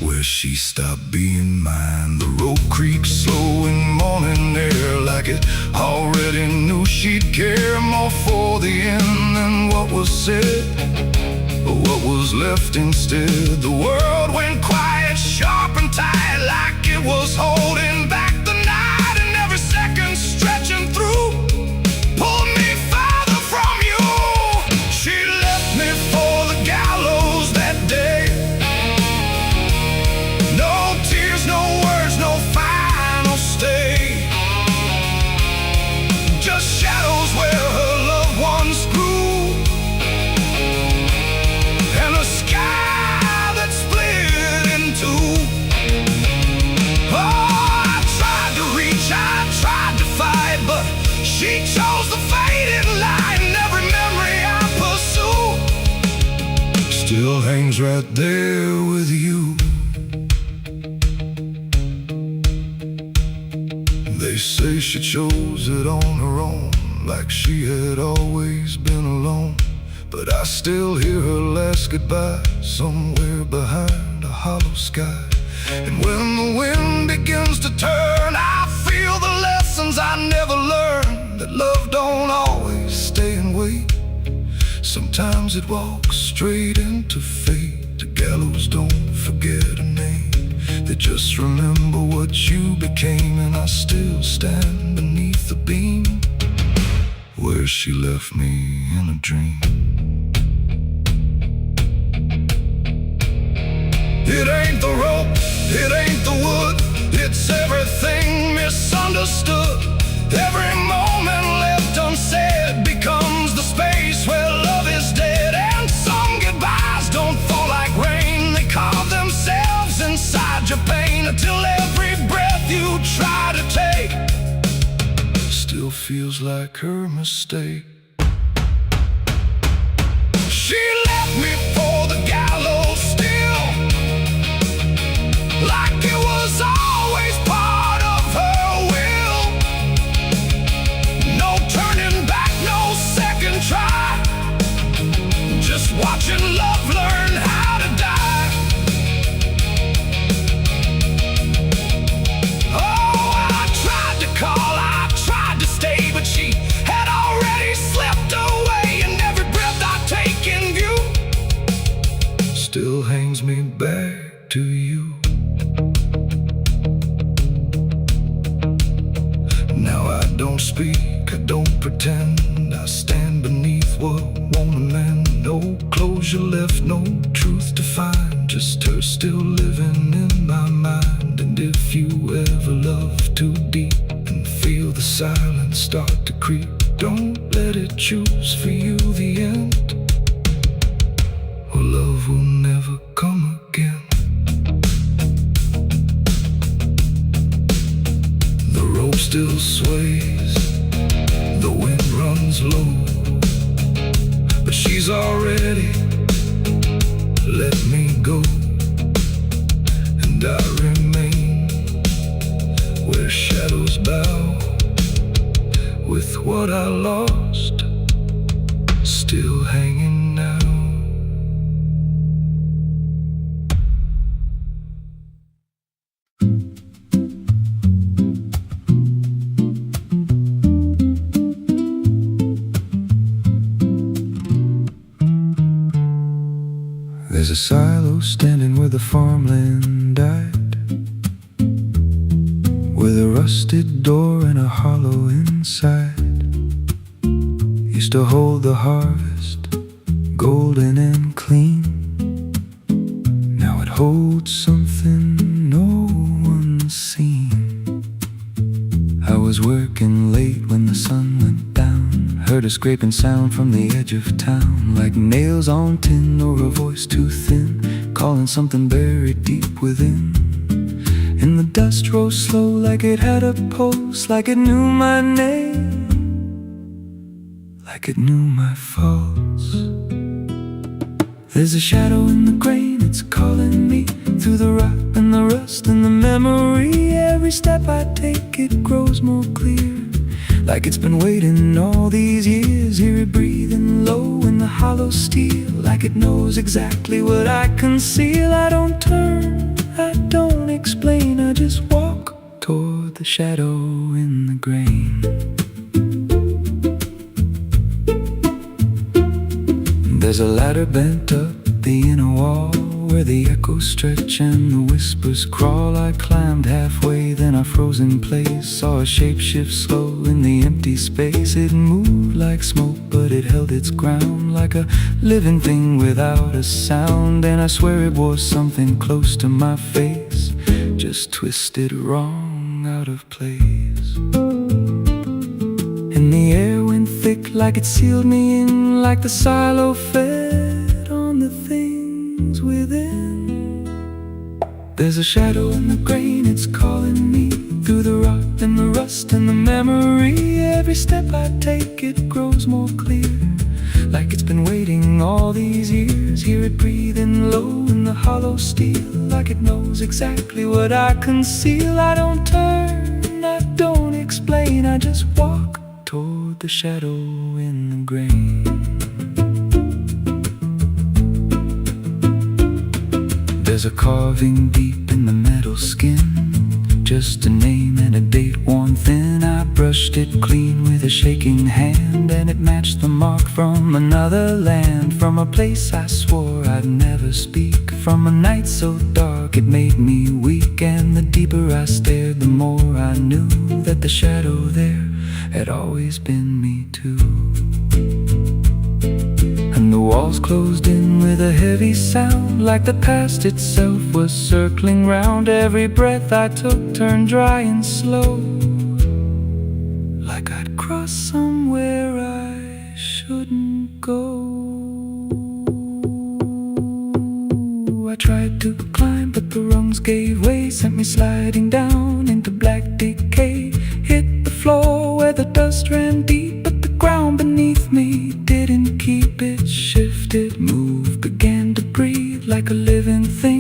where she stopped being mine. The road creaked slow in morning air, like it already knew she'd care more for the end than what was said or what was left instead. The world went quiet, sharp and tight, like it was holding back the night, and every second stretching through pulled me farther from you. She left me for the gallows that day. No tears, no words, no final stay. Just shadows where her loved ones grew, and a sky that split in two. Oh, I tried to reach, I tried to fight, but she chose the faded line. Every memory I pursue still hangs right there with you. They say she chose it on her own, like she had always been alone. But I still hear her last goodbye somewhere behind a hollow sky. And when the wind begins to turn, I feel the lessons I never learned, that love don't always stay and wait. Sometimes it walks straight into fate. The gallows don't forget a name, they just remember what you became. And I still stand beneath the beam where she left me in a dream. It ain't the rope, it ain't the wood, it's everything misunderstood. Every moment left unsaid becomes the space where love is dead. And some goodbyes don't fall like rain, they carve themselves inside your pain, until every breath you try to take still feels like her mistake. She left me for the gallows still, like it was always part of her will. No turning back, no second try, just watching love learn how to die. Oh, I tried to call, I tried to stay, but she had already slipped away. And every breath I take in view still hangs me back to you. Now I don't speak, I don't pretend, I stand beneath what won't amend. No closure left, no truth to find, just her still living in my mind. And if you ever love too deep and feel the silence start to creep, don't let it choose for you the end, or love will never come again. The rope still sways, the wind runs low, but she's already let me go. And I remain where shadows bow, with what I lost still hanging now. There's a silo standing where the farmland died, with a rusted door and a hollow inside. Used to hold the harvest, golden and clean. Now it holds something no one's seen. I was working late when the sun went down, heard a scraping sound from the edge of town, like nails on tin or a voice too thin, calling something buried deep within. And the dust rose slow like it had a pulse, like it knew my name, like it knew my faults. There's a shadow in the grain, it's calling me through the rot and the rust and the memory. Every step I take, it grows more clear, like it's been waiting all these years. Hear it breathing low in the hollow steel, like it knows exactly what I conceal. I don't turn, I don't explain, I just walk toward the shadow in the grain. There's a ladder bent up
the inner wall where the echoes stretch and the whispers crawl. I climbed halfway, then I froze in place. Saw a shape shift slow in the empty space. It moved like smoke, but it held its ground, like a living thing without a sound. And I swear it was something close to my face, just twisted wrong, out of place. And the air went thick like it sealed me in, like the silo fed on the things within. There's a shadow in the grain, it's calling me through the rot and the rust and the memory. Every step I take, it grows more clear, like it's been waiting all these years. Hear it breathing low in the hollow steel, like it knows exactly what I conceal. I don't turn, I don't explain, I just walk toward the shadow in the grain. There's a carving deep in the metal skin, just a name and a date worn thin. I brushed it clean with a shaking hand, and it matched the mark from another land, from a place I swore I'd never speak, from a night so dark it made me weak. And the deeper I stared, the more I knew that the shadow there had always been me too. And the walls closed in with a heavy sound, like the past itself was circling round. Every breath I took turned dry and slow, like I'd crossed somewhere I shouldn't go. I tried to climb, but the rungs gave way, sent me sliding down into black decay. Hit the floor where the dust ran deep, but the ground beneath me didn't keep it. Shifted, moved, began to breathe like a living thing.